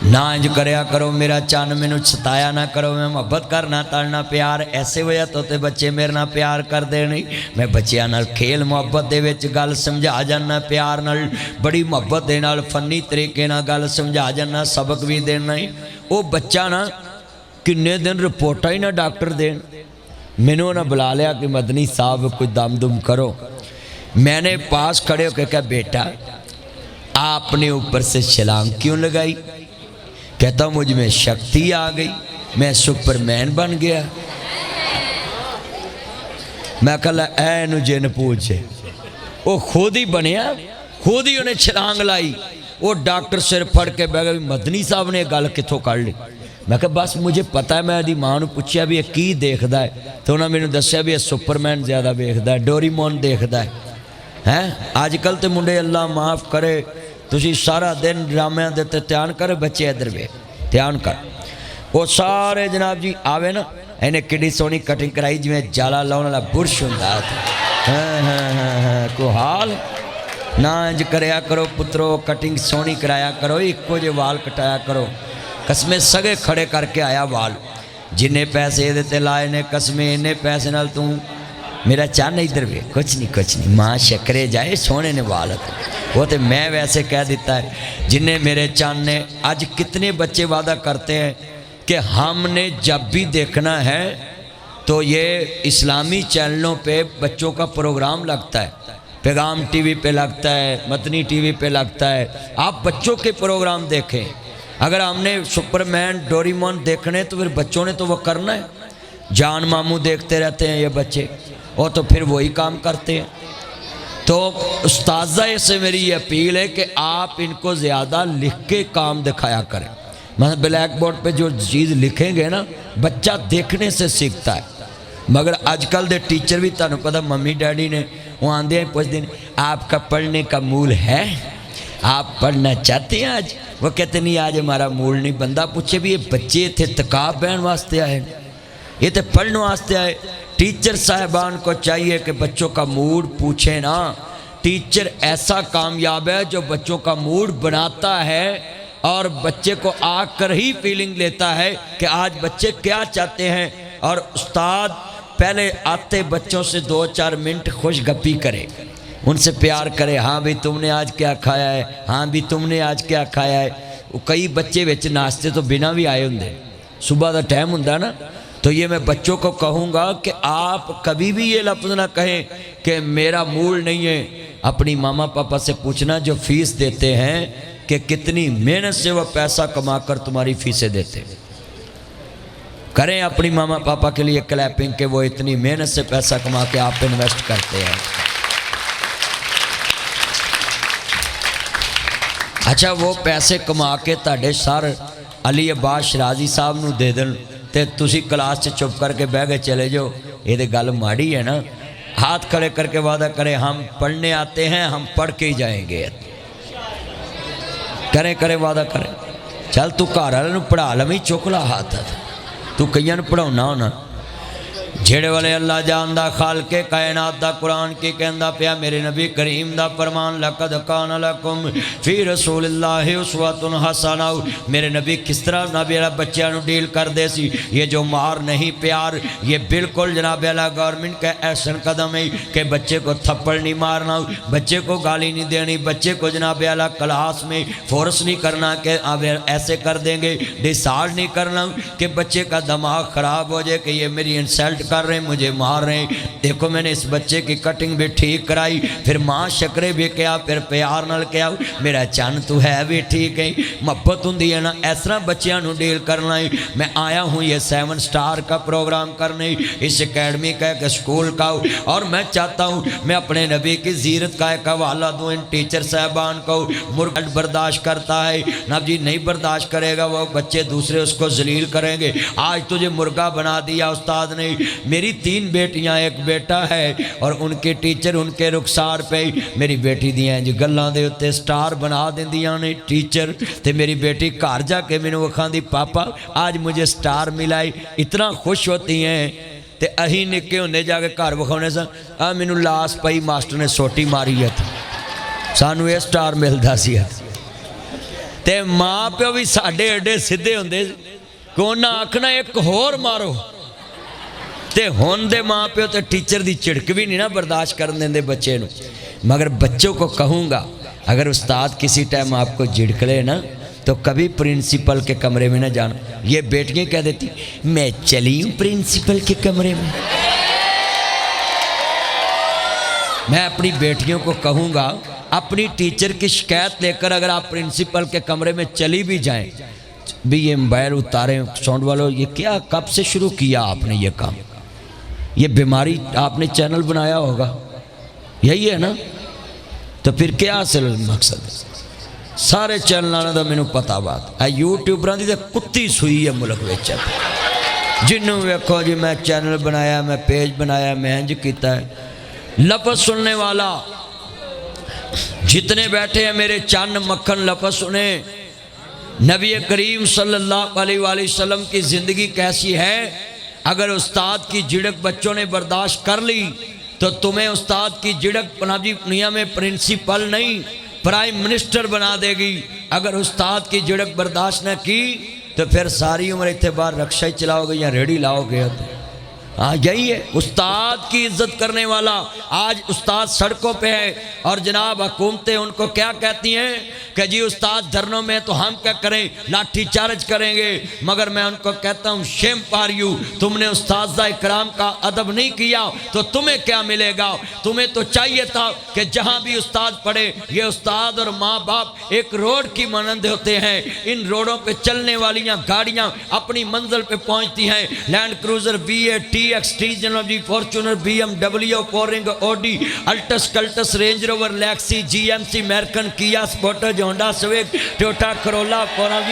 A: نہ انج کریا کرو میرا چان مینوں ستایا نہ کرو میں محبت کرنا تڑنا پیار ایسے وجہ تو تے بچے میرے نال پیار کر دے نہیں میں بچیاں نال کھیل محبت دے وچ گل سمجھا جانا پیار نال بڑی محبت دے نال فنی طریقے نال گل سمجھا جانا سبق بھی دینا ہی او بچہ نا کنے دن رپورٹاں ہی نہ ڈاکٹر دین مینوں نہ بلا لیا کہ مدنی صاحب کوئی دم دم کرو میں نے پاس کھڑے ہو کے کہا بیٹا آپ نے اوپر سے چھلانگ کیوں لگائی کہتا ہوں مجھ میں شکتی آ گئی میں سپر مین بن گیا میں کہا اے نو جن پوچھے وہ خود ہی بنیا خود ہی انہیں چھلانگ لائی وہ ڈاکٹر سر پھڑ کے بہ گیا مدنی صاحب نے گل کتوں کر لی میں کہا بس مجھے پتا ہے میں دی ماں نو پوچھیا بھی یہ کی دیکھدا ہے تو انہوں نے میں دسیا بھی یہ سپر مین زیادہ دیکھدا ہے ڈوری مون دیکھدا ہے آج کل تے منڈے اللہ معاف کرے تسی سارا دن ڈرامے دے تے دھیان کرو بچے ادھر وے دھیان کر وہ سارے جناب جی آوے نا انہیں کڈی سونی کٹنگ کرائی جویں جالا لاؤن والا برش ہوندا کو حال نہ انج کریا کرو پترو کٹنگ سونی کرایا کرو ایکو جے وال کٹایا کرو قسمیں سگے کھڑے کر کے آیا وال جنہیں پیسے دیتے لائے نے قسمیں انہیں پیسے نال توں میرا چاند ادھر بھی کچھ نہیں ماں شکرے جائے سونے نے والت وہ تو میں ویسے کہہ دیتا ہے جنہیں میرے چاند نے آج کتنے بچے وعدہ کرتے ہیں کہ ہم نے جب بھی دیکھنا ہے تو یہ اسلامی چینلوں پہ بچوں کا پروگرام لگتا ہے پیغام ٹی وی پہ لگتا ہے مدنی ٹی وی پہ لگتا ہے آپ بچوں کے پروگرام دیکھیں اگر ہم نے سپر مین ڈوریمون دیکھنے تو پھر بچوں نے تو وہ کرنا ہے جان ماموں دیکھتے رہتے ہیں یہ بچے اور تو پھر وہی کام کرتے ہیں تو استاذہ سے میری یہ اپیل ہے کہ آپ ان کو زیادہ لکھ کے کام دکھایا کریں مثلا بلیک بورڈ پہ جو چیز لکھیں گے نا بچہ دیکھنے سے سیکھتا ہے مگر آج کل دے ٹیچر بھی تانوں پتہ ممی ڈیڈی نے وہ آندے ہیں پوچھتے ہیں آپ کا پڑھنے کا مول ہے آپ پڑھنا چاہتے ہیں آج وہ کہتے نہیں آج ہمارا مول نہیں بندہ پوچھے بھی یہ بچے تھے تقاب بہن واسطے آئے یہ تو پڑھنے واسطے آئے ٹیچر صاحبان کو چاہیے کہ بچوں کا موڈ پوچھیں نا ٹیچر ایسا کامیاب ہے جو بچوں کا موڈ بناتا ہے اور بچے کو آ کر ہی فیلنگ لیتا ہے کہ آج بچے کیا چاہتے ہیں اور استاد پہلے آتے بچوں سے 2-4 منٹ خوش گپی کرے ان سے پیار کرے ہاں بھی تم نے آج کیا کھایا ہے ہاں بھی تم نے آج کیا کھایا ہے کئی بچے وچ ناشتے تو بنا بھی آئے ہوں صبح دا ٹائم ہوں نا تو یہ میں بچوں کو کہوں گا کہ آپ کبھی بھی یہ لفظ نہ کہیں کہ میرا موڈ نہیں ہے اپنی ماما پاپا سے پوچھنا جو فیس دیتے ہیں کہ کتنی محنت سے وہ پیسہ کما کر تمہاری فیسیں دیتے کریں اپنی ماما پاپا کے لیے کلیپنگ کہ وہ اتنی محنت سے پیسہ کما کے آپ انویسٹ کرتے ہیں اچھا وہ پیسے کما کے تاڑے سر علی عباس شرازی صاحب نو دے دن تے تسی کلاس سے چپ کر کے بہ گئے چلے جو یہ دے گل ماڑی ہے نا ہاتھ کھڑے کر کے وعدہ کرے ہم پڑھنے آتے ہیں ہم پڑھ کے ہی جائیں گے کرے وعدہ کرے چل تو گھر والے نو پڑھا لویں چوکلا ہاتھ تو کئیاں نو پڑھاؤنا ہونا جھیڑے والے اللہ جاندہ خالق کائنات دا قرآن کی کہندہ پیا میرے نبی کریم دا فرمان لقد کان لکم فی رسول اللہ اسوۃ حسنہ میرے نبی کس طرح نبی اللہ بچیاں نو ڈیل کر دے سی یہ جو مار نہیں پیار یہ بالکل جناب اللہ گورنمنٹ کا ایسن قدم ہے کہ بچے کو تھپڑ نہیں مارنا بچے کو گالی نہیں دینی بچے کو جناب اللہ کلاس میں فورس نہیں کرنا کہ اب ایسے کر دیں گے ڈیسارڈ نہیں کرنا کہ بچے کا دماغ خراب ہو جائے کہ یہ میری انسلٹ کر رہے ہیں مجھے مار رہے ہیں دیکھو میں نے اس بچے کی کٹنگ بھی ٹھیک کرائی پھر ماں شکرے بھی کیا پھر پیار نال کیا میرا چند تو ہے بھی ٹھیک ہے محبت ہوں ہے نا اس طرح بچیاں نو ڈیل کرنا ہے میں آیا ہوں یہ 7 سٹار کا پروگرام کرنے اس اکیڈمی کا ایک اسکول کا اور میں چاہتا ہوں میں اپنے نبی کی زیرت کا ایک حوالہ دوں ان ٹیچر صاحبان کو مرغ برداشت کرتا ہے نب جی نہیں برداشت کرے گا وہ بچے دوسرے اس کو ذلیل کریں گے آج تجھے مرغا بنا دیا استاد نے میری 3 بیٹیاں ایک بیٹا ہے اور ان کے ٹیچر ان کے رخسار پہ میری بیٹی دیاں جو گلاں دے ہوتے سٹار بنا دیں دیاں نے ٹیچر تے میری بیٹی گھر جا کے میں نے وکھان دی پاپا آج مجھے سٹار ملائی اتنا خوش ہوتی ہیں تے اہی نکے ہونے جا کے گھر وکھانے سا میں نے لاس پئی ماسٹر نے سوٹی ماری ہے سانو یہ سٹار ملتا سی تے ماں پیو بھی ساڈے ایڈے سدھے ہوندے کونا آکھنا ایک ہور مارو تے ہون دے ماں پیو تے ٹیچر دی چڑک بھی نہیں نا برداشت کرنے دے بچے نو مگر بچوں کو کہوں گا اگر استاد کسی ٹائم آپ کو جھڑکلے نا تو کبھی پرنسپل کے کمرے میں نہ جانا یہ بیٹیاں کہہ دیتی میں چلی ہوں پرنسپل کے کمرے میں اپنی بیٹیوں کو کہوں گا اپنی ٹیچر کی شکایت لے کر اگر آپ پرنسپل کے کمرے میں چلی بھی جائیں بھی یہ موبائل اتاریں ساؤنڈ والوں یہ کیا کب سے شروع کیا آپ نے یہ کام یہ بیماری آپ نے چینل بنایا ہوگا یہی ہے نا تو پھر کیا اصل مقصد ہے سارے چینلاں دا مینوں پتا بات یوٹیوبراں دی تے کتی سوئی ہے ملک وچ جنوں ویکھو جی میں چینل بنایا میں پیج بنایا میں انج کیتا ہے لفظ سننے والا جتنے بیٹھے ہیں میرے چند مکھن لفظ سنیں، نبی کریم صلی اللہ علیہ وآلہ وسلم کی زندگی کیسی ہے؟ اگر استاد کی جھڑک بچوں نے برداشت کر لی تو تمہیں استاد کی جھڑک پناہی دنیا میں پرنسپل نہیں پرائم منسٹر بنا دے گی۔ اگر استاد کی جھڑک برداشت نہ کی تو پھر ساری عمر اعتبار رکشہ ہی چلاؤ گے یا ریڑھی لاؤ گے۔ ہاں یہی ہے استاد کی عزت کرنے والا۔ آج استاد سڑکوں پہ ہے اور جناب حکومتیں ان کو کیا کہتی ہیں کہ جی استاد دھرنوں میں تو ہم کیا کریں، لاٹھی چارج کریں گے، مگر میں ان کو کہتا ہوں شیم پار یو، تم نے اساتذہ اکرام کا ادب نہیں کیا تو تمہیں کیا ملے گا؟ تمہیں تو چاہیے تھا کہ جہاں بھی استاد پڑھے، یہ استاد اور ماں باپ ایک روڈ کی مانند ہوتے ہیں، ان روڈوں پہ چلنے والیاں گاڑیاں اپنی منزل پہ پہنچتی ہیں، لینڈ کروزر V8 TX جی فارچونر BMW پورنگ Audi Altis Cultus Range Rover Lexus GMC میرکن کیا سپورٹر ہونڈا سویگ ٹویوٹا کرولا پورنگ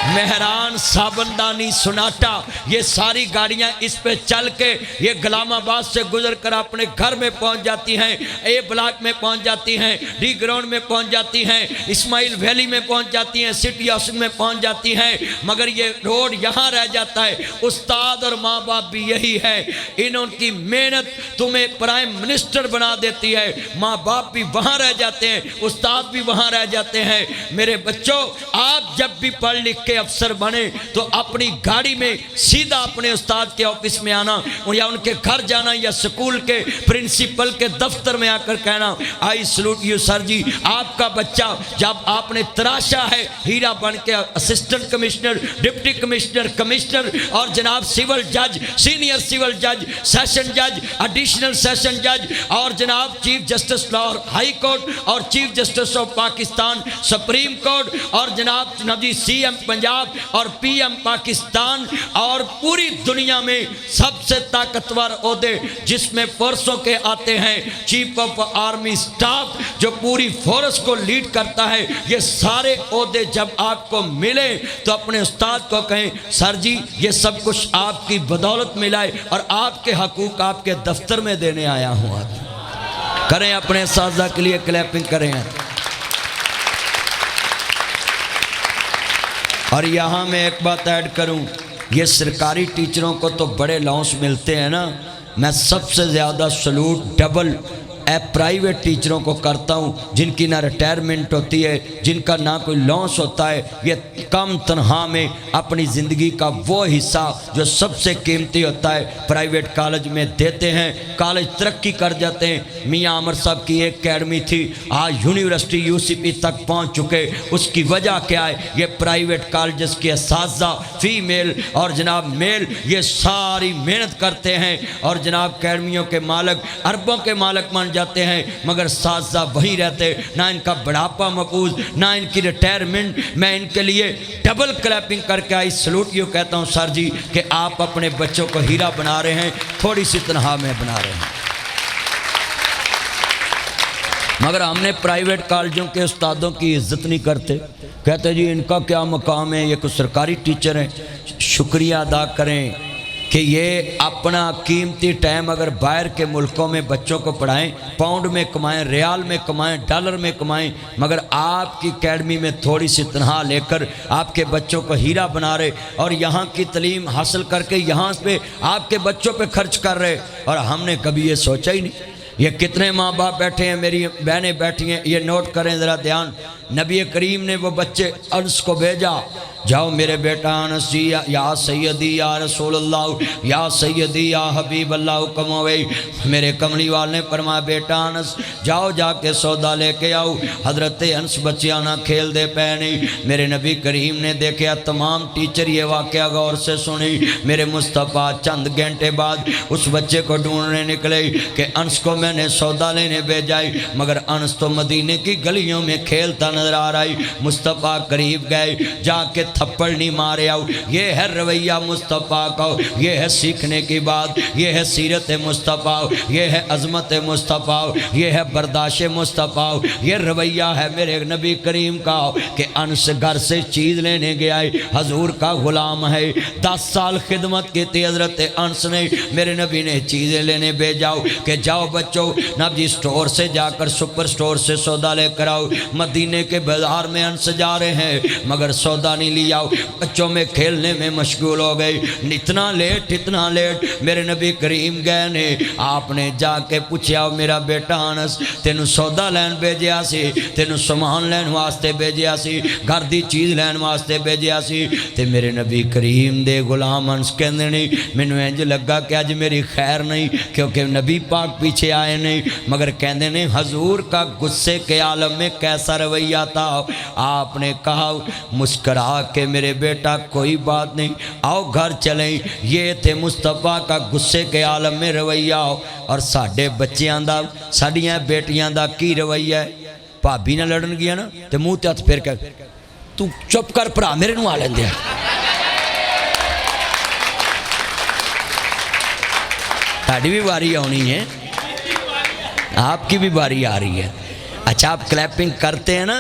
A: مہران سابندانی سوناٹا، یہ ساری گاڑیاں اس پہ چل کے یہ غلام آباد سے گزر کر اپنے گھر میں پہنچ جاتی ہیں، اے بلاک میں پہنچ جاتی ہیں، ڈی گراؤنڈ میں پہنچ جاتی ہیں، اسماعیل ویلی میں پہنچ جاتی ہیں، سٹی ہاؤسنگ میں پہنچ جاتی ہیں، مگر یہ روڈ یہاں رہ جاتا ہے۔ استاد اور ماں باپ بھی یہی ہے، انہوں کی محنت تمہیں پرائم منسٹر بنا دیتی ہے، ماں باپ بھی وہاں رہ جاتے ہیں، استاد بھی وہاں رہ جاتے ہیں۔ میرے بچوں، آپ جب بھی پڑھ لکھ کے افسر بنے تو اپنی گاڑی میں سیدھا اپنے استاد کے آفس میں آنا یا ان کے گھر جانا یا سکول کے پرنسپل کے دفتر میں آ کر کہنا آئی سلوٹ یو سر جی، آپ کا بچہ جب آپ نے تراشا ہے ہیرا بن کے assistant commissioner, deputy commissioner, commissioner اور جناب سیول جج، سینئر سیول جج، سیشن جج، ایڈیشنل سیشن جج اور جناب chief justice Lahore high court اور chief justice of Pakistan supreme court اور جناب CM پنجاب اور PM پاکستان اور پوری دنیا میں سب سے طاقتور عہدے جس میں فورسوں کے آتے ہیں، چیف آف آرمی سٹاف جو پوری فورس کو لیڈ کرتا ہے، یہ سارے عہدے جب آپ کو ملے تو اپنے استاد کو کہیں سر جی یہ سب کچھ آپ کی بدولت ملا ہے اور آپ کے حقوق آپ کے دفتر میں دینے آیا ہوں۔ کریں اپنے اساتذہ کے لیے کلیپنگ کریں۔ اور یہاں میں ایک بات ایڈ کروں، یہ سرکاری ٹیچروں کو تو بڑے لاؤنس ملتے ہیں نا، میں سب سے زیادہ سلوٹ ڈبل پرائیویٹ ٹیچروں کو کرتا ہوں جن کی نہ ریٹائرمنٹ ہوتی ہے، جن کا نہ کوئی لانس ہوتا ہے، یہ کم تنخواہ میں اپنی زندگی کا وہ حصہ جو سب سے قیمتی ہوتا ہے پرائیویٹ کالج میں دیتے ہیں، کالج ترقی کر جاتے ہیں۔ میاں عمر صاحب کی ایک اکیڈمی تھی، آج یونیورسٹی UCP تک پہنچ چکے، اس کی وجہ کیا ہے؟ یہ پرائیویٹ کالجز کے اساتذہ فیمیل اور جناب میل یہ ساری محنت کرتے ہیں اور جناب اکیڈمیوں کے مالک اربوں کے مالک مان جاتے ہیں، مگر اساتذہ وہی رہتے، نہ ان کا بڑھاپا مقبوض نہ ان کی ریٹائرمنٹ۔ میں ان کے لیے ڈبل کلیپنگ کر کے آئی سلوٹ یو کہتا ہوں سر جی کہ آپ اپنے بچوں کو ہیرا بنا رہے ہیں، تھوڑی سی تنخواہ میں بنا رہے ہیں۔ مگر ہم نے پرائیویٹ کالجوں کے استادوں کی عزت نہیں کرتے، کہتے جی ان کا کیا مقام ہے، یہ کوئی سرکاری ٹیچر ہیں۔ شکریہ ادا کریں کہ یہ اپنا قیمتی ٹائم اگر باہر کے ملکوں میں بچوں کو پڑھائیں، پاؤنڈ میں کمائیں، ریال میں کمائیں، ڈالر میں کمائیں، مگر آپ کی اکیڈمی میں تھوڑی سی تنخواہ لے کر آپ کے بچوں کو ہیرا بنا رہے اور یہاں کی تعلیم حاصل کر کے یہاں پہ آپ کے بچوں پہ خرچ کر رہے، اور ہم نے کبھی یہ سوچا ہی نہیں۔ یہ کتنے ماں باپ بیٹھے ہیں، میری بہنیں بیٹھی ہیں، یہ نوٹ کریں ذرا دھیان، نبی کریم نے وہ بچے انس کو بھیجا، جاؤ میرے بیٹا انس جی، یا سیدی یا رسول اللہ، یا سیدی یا حبیب اللہ حکم ہوئے۔ میرے کملی والے نے فرمایا بیٹا انس جاؤ جا کے سودا لے کے آؤ۔ حضرت انس بچیاں نہ کھیل دے پے نہیں۔ میرے نبی کریم نے دیکھا تمام ٹیچر یہ واقعہ غور سے سنی۔ میرے مصطفیٰ چند گھنٹے بعد اس بچے کو ڈھونڈنے نکلے کہ انس کو میں نے سودا لینے بھیجا ہے، مگر انس تو مدینے کی گلیوں میں کھیلتا نظر آ رہا ہے۔ مصطفیٰ قریب گئے، جا کے تھپڑ نہیں مارے آؤ. یہ ہے رویہ مصطفیٰ کا, یہ ہے سیکھنے کی بات, یہ ہے سیرت مصطفیٰ, یہ ہے عظمت مصطفیٰ, یہ ہے برداشت مصطفیٰ, یہ رویہ ہے میرے نبی کریم کا کہ انس گھر سے چیز لینے گیا ہے, حضور کا غلام ہے, 10 سال خدمت کی تھی حضرت انس نے, میرے نبی نے چیزیں لینے بھیجاؤ کہ جاؤ بچوں نبی سٹور سے جا کر سپر سٹور سے سودا لے کر آؤ. مدینے کے بازار میں انس جا رہے ہیں مگر سودا نہیں لیا, بچوں میں کھیلنے میں مشغول ہو گئے. اتنا لیٹ میرے نبی کریم گئے نے, آپ نے جا کے پوچھا میرا بیٹا انس تینوں سودا لین بھیجیا سی, تینوں سامان لین واسطے بھیجیا سی, گھر دی چیز لین واسطے بھیجیا سی. تے میرے نبی کریم دے غلام انس کہندے نہیں مینوں انج لگا کہ اج میری خیر نہیں, کیونکہ نبی پاک پیچھے آئے نہیں, مگر کہندے نہیں حضور کا غصے کے عالم میں کیسا رویہ تھا. آپ نے کہا مسکرا کے میرے بیٹا کوئی بات نہیں, آؤ گھر چلیں. یہ تھے مصطفیٰ کا غصے کے عالم میں رویہ. اور ساڈے بچیاں دا ساڈیاں بیٹیاں دا کی رویہ ہے, بھابی نہ لڑن گیا نا تے منہ تے ہاتھ پھیر کے تو چپ کر بھرا میرے نوں آ لیندے. تہاڈی بھی باری آنی ہے, آپ کی بھی باری آ رہی ہے. اچھا آپ کلیپنگ کرتے ہیں نا,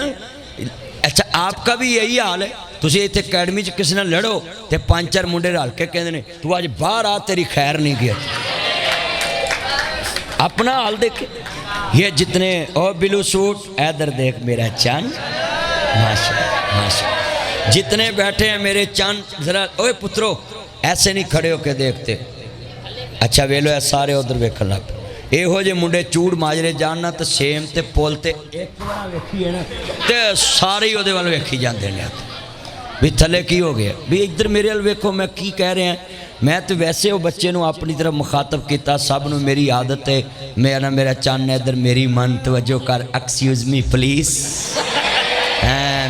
A: اچھا آپ کا بھی یہی حال ہے. تسی ایتھے اکیڈمی کسی نہ لڑو تے 5-4 منڈے رل کے کہندے نے تو اج باہر آ تیری خیر نہیں گیا. اپنا حال دیکھ. یہ جتنے او بلو سوٹ ادھر دیکھ میرا چاند, ماشاءاللہ جتنے بیٹھے ہیں میرے چاند ذرا اوے پترو ایسے نہیں کھڑے ہو کے دیکھتے. اچھا ویلو ہے سارے ادھر ویکھن لگ پے. ਇਹੋ ਜਿਹੇ ਮੁੰਡੇ ਚੂੜ ਮਾਜਰੇ ਜਾਣ ਨਾ ਤੇ ਸੇਮ ਤੇ ਪੁੱਲ ਤੇ ਇੱਕ ਵਾਰ ਵੇਖੀਏ ਨਾ ਤੇ ਸਾਰੇ ਹੀ ਉਹਦੇ ਵੱਲ ਵੇਖੀ ਜਾਂਦੇ ਨੇ ਵੀ ਥੱਲੇ ਕੀ ਹੋ ਗਿਆ. ਵੀ ਇੱਧਰ ਮੇਰੇ ਵੱਲ ਵੇਖੋ ਮੈਂ ਕੀ ਕਹਿ ਰਿਹਾ. ਮੈਂ ਤੇ ਵੈਸੇ ਉਹ ਬੱਚੇ ਨੂੰ ਆਪਣੀ ਤਰਫ ਮੁਖਾਤਬ ਕੀਤਾ. ਸਭ ਨੂੰ ਮੇਰੀ ਆਦਤ ਹੈ ਮੇਰਾ ਚੰਨ ਇੱਧਰ ਮੇਰੀ ਮਨ ਤਵੱਜੋ ਕਰ. Excuse me please,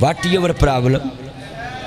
A: What your problem?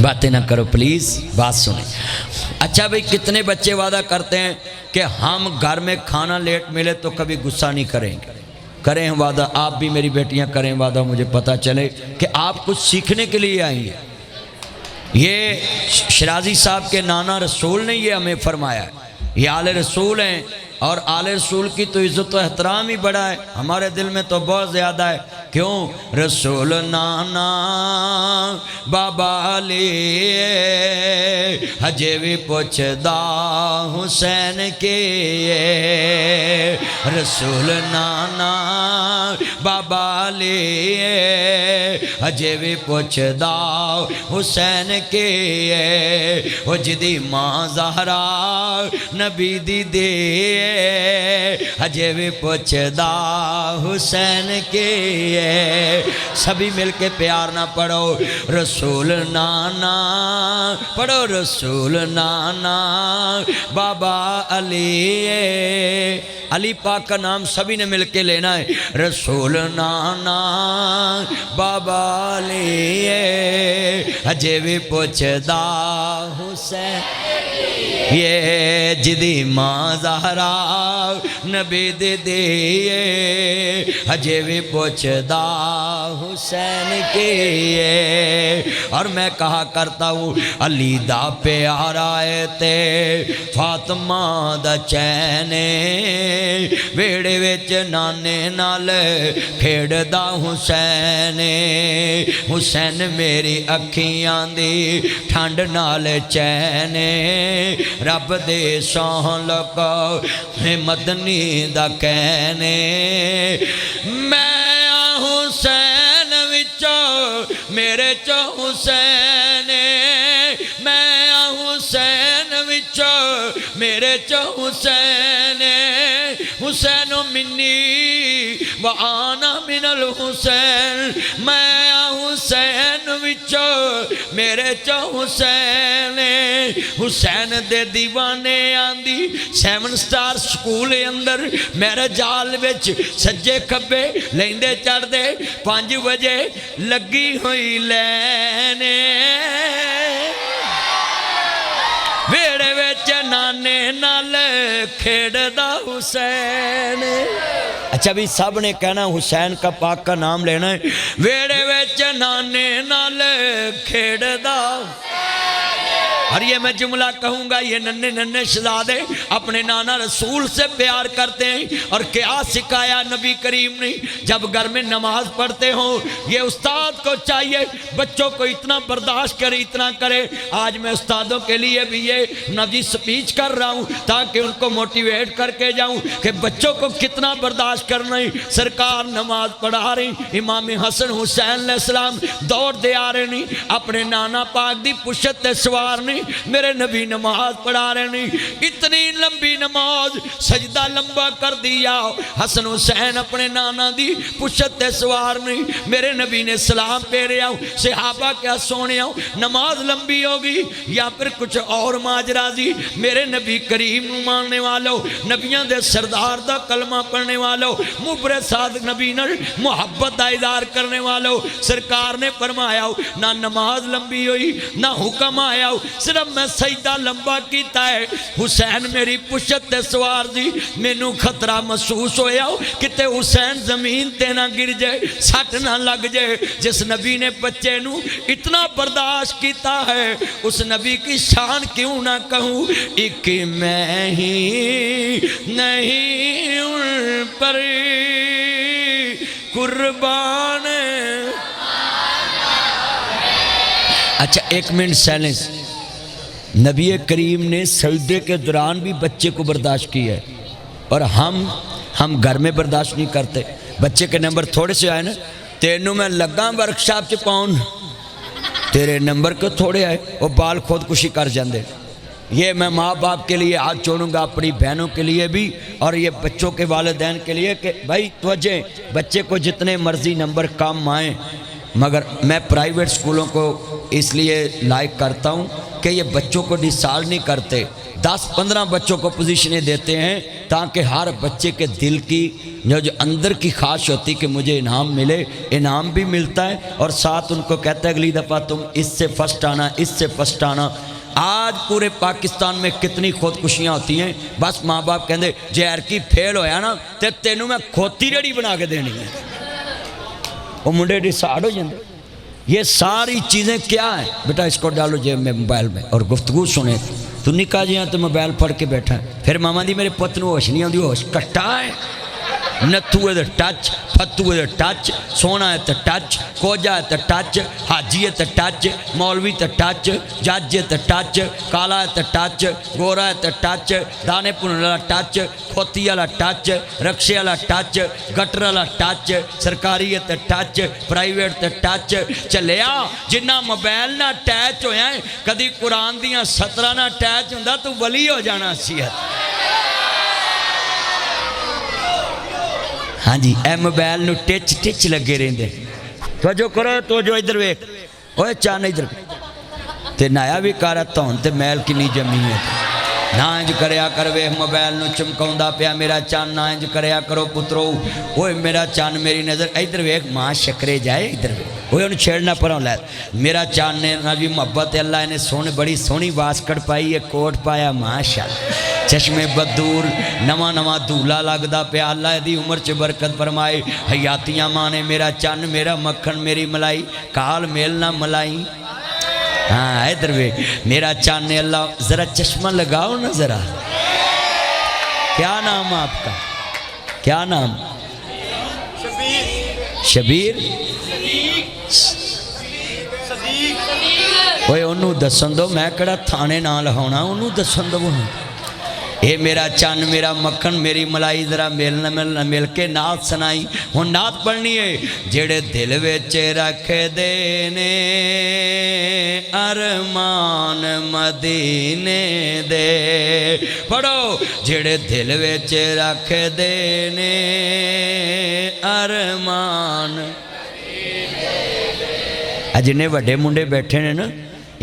A: باتیں نہ کرو پلیز، بات سنیں۔ اچھا بھئی کتنے بچے وعدہ کرتے ہیں کہ ہم گھر میں کھانا لیٹ ملے تو کبھی غصہ نہیں کریں گے؟ کریں وعدہ، آپ بھی میری بیٹیاں کریں وعدہ، مجھے پتہ چلے کہ آپ کچھ سیکھنے کے لیے آئی ہیں۔ یہ شرازی صاحب کے نانا رسول نے یہ ہمیں فرمایا ہے، یہ آل رسول ہیں، اور آل رسول کی تو عزت و احترام ہی بڑا ہے، ہمارے دل میں تو بہت زیادہ ہے۔ کیوں؟ رسول نانا بابا علی ہجے بھی پوچھدا حسین کے، رسول نانا بابا علی ہجے بھی پوچھدا حسین کے، وہ جدی ماں زہرا نبی دی دے ہجے بھی پوچھدا حسین کے۔ سبھی مل کے پیار نہ پڑھو رسول نانا، پڑھو رسول نانا بابا علی، علی پاک کا نام سبھی نے مل کے لینا ہے، رسول نانا بابا علی ہجے بھی پوچھدا حسین، یہ جدی ماں زہرا نبی دے دے ہجے بھی پوچھدا حسین کے۔ اور میں کہا کرتا ہوں علی دا پیارا ہے تے فاطمہ دا چین، ویڑے وچ نانے نال کھیڑدا حسین، حسین میری اکھیاں دی ٹھنڈ نال چین، رب دے سوہن لگا مدنی دا کہنے، میں حسین وچوں میرے چو حسین، میں حسین وچوں میرے چو حسین، حسین منی وآنا من الحسین، میں حسین وچوں میرے چو حسین، حسین دے دیوانے آندی 7 سٹار سکول اندر میرے جال وچ سجے کھبے لیندے چڑھ دے 5 بجے لگی ہوئی لینے، ویڑے وچ نانے نال کھیڑدا حسین۔ اچھا بھی سب نے کہنا حسین کا پاک کا نام لینا ہے، ویڑے وچ نانے نال کھیڑدا۔ اور یہ میں جملہ کہوں گا، یہ ننے ننے شہزادے اپنے نانا رسول سے پیار کرتے ہیں، اور کیا سکھایا نبی کریم نے؟ جب گھر میں نماز پڑھتے ہوں، یہ استاد کو چاہیے بچوں کو اتنا برداشت کرے، اتنا کرے۔ آج میں استادوں کے لیے بھی یہ نبی سپیچ کر رہا ہوں تاکہ ان کو موٹیویٹ کر کے جاؤں کہ بچوں کو کتنا برداشت کرنا ہے۔ سرکار نماز پڑھا رہی، امام حسن حسین علیہ السلام دوڑ دے آ رہے نہیں، اپنے نانا پاک دی پشت تے سوار نہیں، میرے نبی نماز پڑھا رہے نہیں، اتنی لمبی نماز، سجدہ لمبا کر دیا، حسن حسین اپنے نانا دی پشت تے سوار نہیں، میرے نبی نے سلام پہ رہا ہوں، صحابہ کیا سونے ہوں، نماز لمبی ہوگی یا پھر کچھ اور ماجرا دی؟ میرے نبی کریم ماننے والوں، نبیاں دے سردار دا کلمہ پڑھنے والوں، مبر صادق نبی نال محبت دا اظہار کرنے والوں، سرکار نے فرمایا نہ نماز لمبی ہوئی نہ حکم آیا، صرف میں سجدہ لمبا کیتا ہے، حسین میری پشت تے سوار دی، مینوں خطرہ محسوس ہویا کتے حسین زمین تے نہ گر جائے، سٹ نہ لگ جائے۔ جس نبی نے بچے نو اتنا برداشت کیتا ہے، اس نبی کی شان کیوں نہ کہوں، ایک میں ہی نہیں ان پر قربان۔ اچھا 1 منٹ سائلنس۔ نبی کریم نے سجدے کے دوران بھی بچے کو برداشت کیا ہے، اور ہم گھر میں برداشت نہیں کرتے۔ بچے کے نمبر تھوڑے سے آئے نا، تینوں میں لگا ورکشاپ چ پاؤن، تیرے نمبر کو تھوڑے آئے، وہ بال خودکشی کر جاندے۔ یہ میں ماں باپ کے لیے ہاتھ جوڑوں گا، اپنی بہنوں کے لیے بھی، اور یہ بچوں کے والدین کے لیے کہ بھائی توجہ، بچے کو جتنے مرضی نمبر کم آئیں، مگر میں پرائیویٹ سکولوں کو اس لیے لائک کرتا ہوں کہ یہ بچوں کو ڈسچارج نہیں کرتے، 10-15 بچوں کو پوزیشنیں دیتے ہیں تاکہ ہر بچے کے دل کی جو اندر کی خواہش ہوتی کہ مجھے انعام ملے، انعام بھی ملتا ہے، اور ساتھ ان کو کہتا ہے اگلی دفعہ تم اس سے فرسٹ آنا، اس سے فرسٹ آنا۔ آج پورے پاکستان میں کتنی خودکشیاں ہوتی ہیں، بس ماں باپ کہتے جہر کی فیل ہویا نا تے تینوں میں کھوتی ریڑی بنا کے دینی ہے، وہ منڈے ڈسارڈ ہو جاندے۔ یہ ساری چیزیں کیا ہیں؟ بیٹا اس کو ڈالو جیب میں موبائل میں اور گفتگو سنے۔ تو نکاح جی ہاں تو موبائل پڑھ کے بیٹھا ہے، پھر ماما دی میرے پت نو ہوش نہیں آتی، ہوش کٹا ہے، نتھو ہے تو ٹچ، فتو ہے تو ٹچ، سونا ہے تو ٹچ، کوجا ہے تو ٹچ، حاجی ہے تو ٹچ، مولوی تو ٹچ، جج ہے تو ٹچ، کالا ہے تو ٹچ، گورا ہے تو ٹچ، دانے پونے والا ٹچ، کھوتی والا ٹچ، رکشے والا ٹچ، گٹر والا ٹچ، سرکاری ہے تو ٹچ، پرائیویٹ تو ٹچ۔ چلیا جنہ موبائل نہ اٹیچ ہویا ہے، کدی قرآن دیاں 17 نہ اٹیچ ہوندا تو ولی ہو جانا صحت۔ ہاں جی، اے موبائل نو ٹچ ٹچ لگے رہندے۔ توجہ کرو، توجہ ادھر ویکھ، اوے چان ادھر تے نایا بھی کارت ہون تے میل کنی جمی ہے، نہ انج کریا کر، ویکھ موبائل نو چمکاوندا پیا میرا چان، نہ انج کریا کرو پترو، اوے میرا چان میری نظر ادھر ویکھ، ماں شکرے جائے ادھر ویکھ، اوے انہوں چھیڑنا پڑھوں لے میرا چان نے نبی محبت اللہ نے سونے بڑی سونی واسکڑ پائی ہے، کوٹ پایا ماشاءاللہ، چشمے بدور نواں نواں دھولا لگدا پیا، اللہ دی عمر چ برکت فرمائے، حیاتیاں ماں نے میرا چان میرا مکھن میری ملائی، کال میل نہ ملائی۔ ہاں ادھر وے میرا چان نے اللہ، ذرا چشمہ لگاؤ نا ذرا، کیا نام آپ کا؟ کیا نام؟ شبیر؟ اوے انہوں دسن دو، میں کڑا تھانے نہ لہونا، انہوں دسن دو۔ اے میرا چان میرا مکھن میری ملائی، ذرا مل کے نعت سنائی۔ ہوں نعت پڑھنی ہے، جڑے دل وچ رکھ دینے ارمان مدینے دے، پڑھو، جڑے دل وچ رکھ دینے ارمان۔ جنہیں وڈے منڈے بیٹھے نے نا،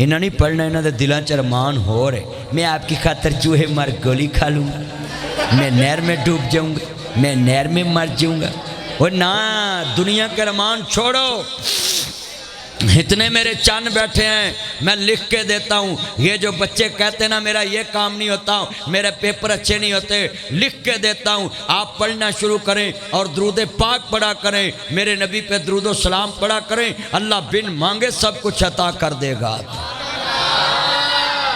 A: انہاں نہیں پڑھنا، انہاں دے دلان چ ارمان ہو رہے، میں آپ کی خاطر چوہے مار گولی کھا لوں گا، میں نہر میں ڈوب جاؤں گا، میں نہر میں مر جاؤں گا۔ اور نہ، دنیا کے ارمان چھوڑو، اتنے میرے چاند بیٹھے ہیں، میں لکھ کے دیتا ہوں، یہ جو بچے کہتے ہیں نا میرا یہ کام نہیں ہوتا، میرے پیپر اچھے نہیں ہوتے، لکھ کے دیتا ہوں، آپ پڑھنا شروع کریں اور درود پاک پڑھا کریں، میرے نبی پہ درود و سلام پڑھا کریں، اللہ بن مانگے سب کچھ عطا کر دے گا۔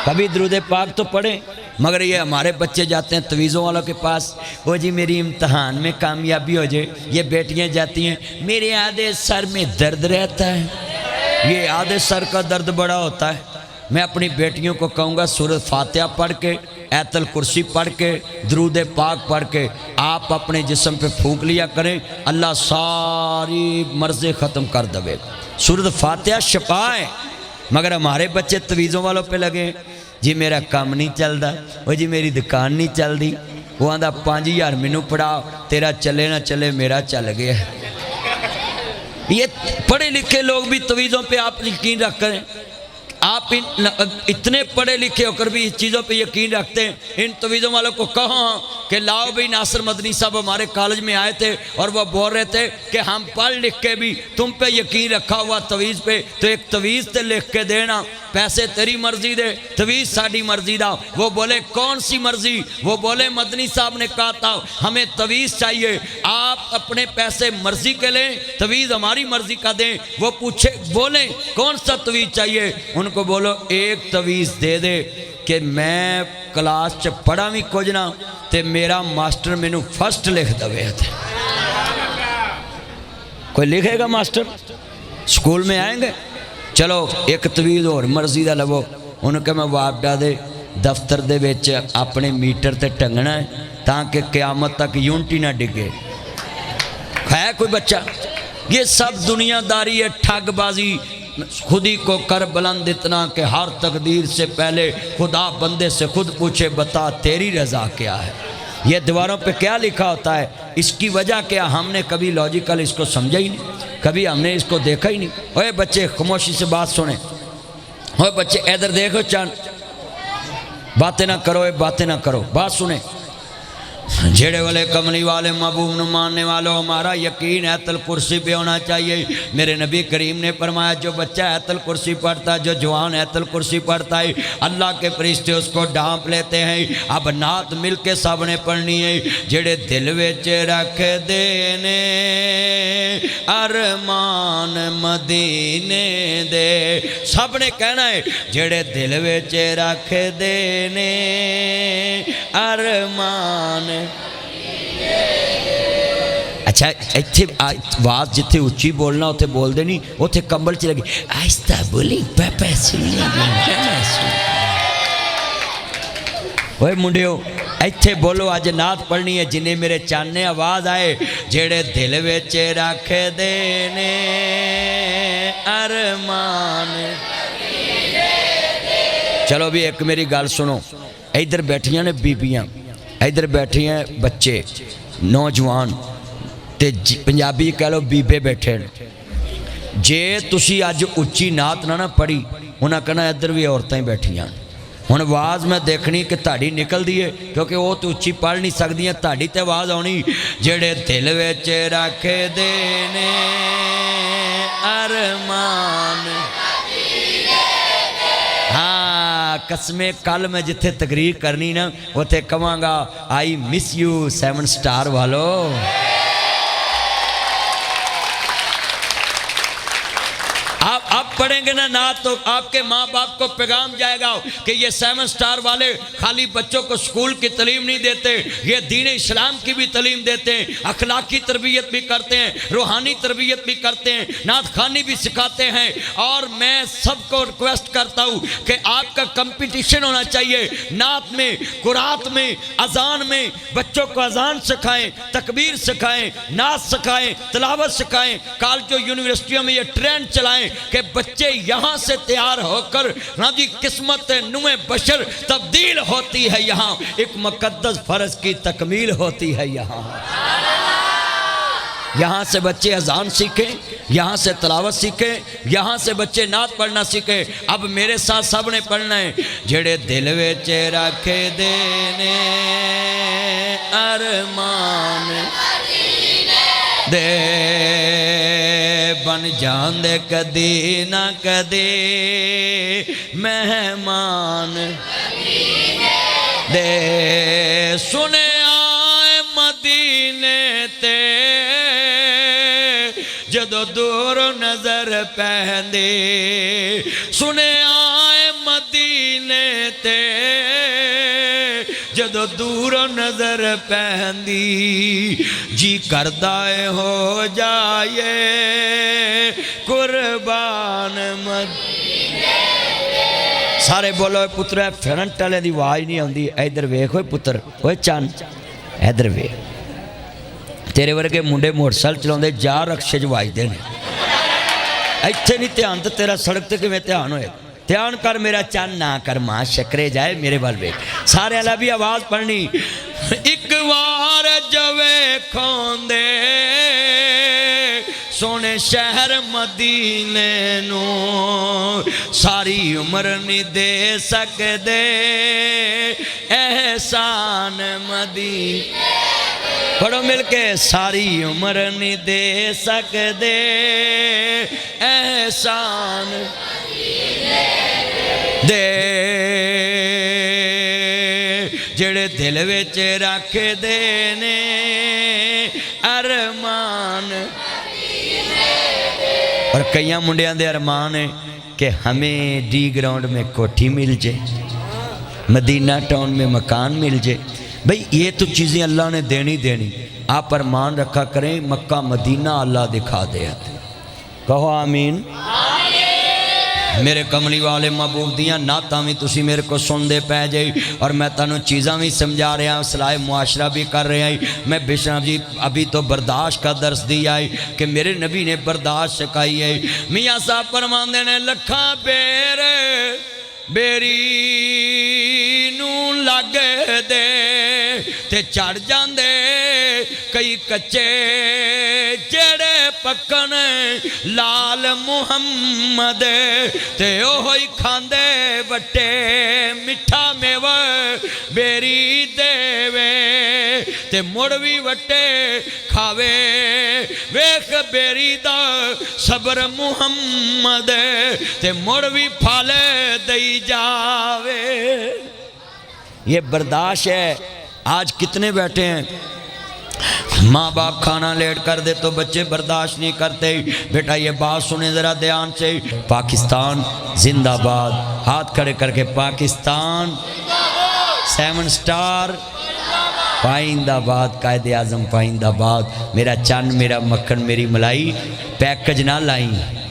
A: کبھی درود پاک تو پڑھیں، مگر یہ ہمارے بچے جاتے ہیں تویزوں والوں کے پاس، وہ جی میری امتحان میں کامیابی ہو جائے، یہ بیٹیاں جاتی ہیں میرے آدھے سر میں درد رہتا ہے، یہ آدھے سر کا درد بڑا ہوتا ہے۔ میں اپنی بیٹیوں کو کہوں گا سورۃ فاتحہ پڑھ کے، آیت الکرسی پڑھ کے، درود پاک پڑھ کے آپ اپنے جسم پہ پھونک لیا کریں، اللہ ساری مرضیں ختم کر دے گا۔ سورۃ فاتحہ شفا ہے، مگر ہمارے بچے تویزوں والوں پہ لگے، جی میرا کام نہیں چلتا، وہ جی میری دکان نہیں چل دی، وہ آندھا 5000 مینوں پڑھا، تیرا چلے نہ چلے میرا چل گیا۔ یہ پڑھے لکھے لوگ بھی تویزوں پہ آپ یقین رکھ کریں، آپ اتنے پڑھے لکھے ہو کر بھی اس چیزوں پہ یقین رکھتے ہیں، ان تویزوں والوں کو کہو کہ لاؤ بھی ناصر مدنی صاحب ہمارے کالج میں آئے تھے اور وہ بول رہے تھے کہ ہم پڑھ لکھ کے بھی تم پہ یقین رکھا ہوا تویز پہ، تو ایک تویز تے لکھ کے دینا، پیسے تیری مرضی دے، تویز ساڑی مرضی دا۔ وہ بولے کون سی مرضی؟ وہ بولے مدنی صاحب نے کہا تھا ہمیں تویز چاہیے، آپ اپنے پیسے مرضی کے لیں، تویز ہماری مرضی کا دیں۔ وہ پوچھے بولیں کون سا تویز چاہیے؟ ان کو بولو ایک تویز دے دے کہ میں کلاس چ پڑھا بھی کچھ نہ تے میرا ماسٹر مینوں فرسٹ لکھ دے۔ کوئی لکھے گا ماسٹر؟ سکول میں آئیں گے؟ چلو ایک تویز اور مرضی دا لو، انہوں کہ میں واپڈا دے دفتر دے ویچ اپنے میٹر تے ٹنگنا ہے تاکہ قیامت تک یونٹی نہ ڈگے۔ ہے کوئی بچہ؟ یہ سب دنیا داری ہے، ٹھگ بازی۔ خودی کو کر بلند اتنا کہ ہر تقدیر سے پہلے خدا بندے سے خود پوچھے بتا تیری رضا کیا ہے۔ یہ دیواروں پہ کیا لکھا ہوتا ہے؟ اس کی وجہ کیا؟ ہم نے کبھی لاجیکل اس کو سمجھا ہی نہیں، کبھی ہم نے اس کو دیکھا ہی نہیں۔ اوے بچے خاموشی سے بات سنیں، ہوئے بچے ادھر دیکھو چاند، باتیں نہ کرو، باتیں نہ کرو، بات سنیں۔ جھیڑے والے کملی والے محبوب نو ماننے والوں، ہمارا یقین ایت الکرسی پہ ہونا چاہیے۔ میرے نبی کریم نے فرمایا جو بچہ ایت الکرسی پڑھتا ہے، جو جوان ایت الکرسی پڑھتا ہے، اللہ کے فرشتے اس کو ڈھانپ لیتے ہیں۔ اب نعت مل کے سب نے پڑھنی ہے۔ جڑے دل وچ رکھ دینے ارمان مدینے دے، سب نے کہنا ہے جڑے دل وچ رکھ دینے ارمان۔ اچھا ایتھے آواز جتھے اچھی بولنا اتھے بول دے نہیں، اتھے کمبل چلے گی آہستہ بولی پاپا سنی اوے منڈیو ایتھے بولو، آج نعت پڑھنی ہے۔ جنہیں میرے چانے آواز آئے جڑے دل وچ رکھ دینے ارمان۔ چلو بھی ایک میری گل سنو، ادھر بیٹھیاں نے بیبیاں، ادھر بیٹھی ہیں بچے نوجوان تے پنجابی کہہ لو بیبے بیٹھے ہیں۔ جے تسی آج اچھی نعت نہ پڑھی انہاں کہنا ادھر بھی عورتیں بیٹھیاں۔ ہن آواز میں دیکھنی کہ تہاڈی نکل دی ہے، کیونکہ وہ تو اچھی پڑھ نہیں سکدیاں، تہاڈی تے آواز آنی جڑے دل وچ رکھ دینے ارمان۔ ہاں قسمیں کل میں جتھے تقریر کرنی نا اتھے کہاں گا آئی مس یو 7 سٹار والو۔ آپ پڑھیں گے نا نعت تو آپ کے ماں باپ کو پیغام جائے گا کہ یہ 7 سٹار والے خالی بچوں کو سکول کی تعلیم نہیں دیتے، یہ دین اسلام کی بھی تعلیم دیتے ہیں، اخلاقی تربیت بھی کرتے ہیں، روحانی تربیت بھی کرتے ہیں، نعت خوانی بھی سکھاتے ہیں۔ اور میں سب کو ریکویسٹ کرتا ہوں کہ آپ کا کمپٹیشن ہونا چاہیے نعت میں، قرات میں، اذان میں۔ بچوں کو اذان سکھائیں، تکبیر سکھائیں، نعت سکھائیں، تلاوت سکھائیں۔ کالجوں یونیورسٹیوں میں یہ ٹرینڈ چلائیں کہ بچے یہاں سے تیار ہو کر جی قسمت نوع بشر تبدیل ہوتی ہے، یہاں ایک مقدس فرض کی تکمیل ہوتی ہے۔ یہاں سے بچے اذان سیکھیں، یہاں سے تلاوت سیکھیں، یہاں سے بچے نعت پڑھنا سیکھیں۔ اب میرے ساتھ سب نے پڑھنا ہے جڑے دل وچ رکھ دینے ارمان دے بن جان دے کدی نہ کدی مہمان دے سنے آئے مدینے تے جدو دور نظر پہندے سنے آئے مدینے تے جدو دور نظر پہندی جی کردائے ہو جائے قربان مدینے۔ سارے بولو اے پتر ہے فرنٹ والے دی آواز نہیں آندی، ادھر ویکھ ہوئے پتر ہوئے چند ادھر ویکھ۔ تیرے ورگے منڈے موٹر سائیکل چلاؤندے جا رکشے جو واجدے نے، ایتھے نہیں دھیان تے تیرا سڑک تے کیویں دھیان ہوئے؟ دھیان کر میرا چند نہ کر ماں شکرے جائے میرے بال ویکھ۔ سارے اللہ بھی آواز پڑھنی ایک وار جوے کھوندے سونے شہر مدینے نو ساری عمر نہیں دے سکدے احسان مدینے۔ پڑھو مل کے ساری عمر نہیں دے سکدے احسان دے جڑے دل وچ رکھ دینے ارمان۔ اور کئیاں منڈیاں دے ارمان ہیں کہ ہمیں ڈی گراؤنڈ میں کوٹھی مل جائے، مدینہ ٹاؤن میں مکان مل جائے۔ بھئی یہ تو چیزیں اللہ نے دینی، آپ ارمان رکھا کریں مکہ مدینہ اللہ دکھا دے۔ کہو آمین۔ میرے کملی والے محبوب دیاں نعتاں بھی تسی میرے کو سن دے پہ جائی، اور میں تانوں چیزاں بھی سمجھا رہا ہوں، صلاح معاشرہ بھی کر رہا ہوں۔ میں بشنا جی ابھی تو برداشت کا درس دیا ہے کہ میرے نبی نے برداشت سکھائی ہے۔ میاں صاحب فرماندے نے لکھاں بیری نو لگ دے تے چڑھ جاندے کئی کچے جڑے پکن لال محمد تے اوہی کھاندے وٹے مٹھا میوہ بیری دیوے تے مڑوی وٹے کھاوے ویخ بیری دا صبر محمد تے مڑوی پھالے دئی جاوے. یہ برداشت ہے. آج کتنے بیٹھے ہیں ماں باپ کھانا لیٹ کر دے تو بچے برداشت نہیں کرتے. بیٹا یہ بات سنیں ذرا دھیان سے. پاکستان زندہ باد. ہاتھ کھڑے کر کے پاکستان 7 سٹار پائند آباد. قائد اعظم پائند آباد. میرا چن میرا مکھن میری ملائی پیکج نہ لائیں.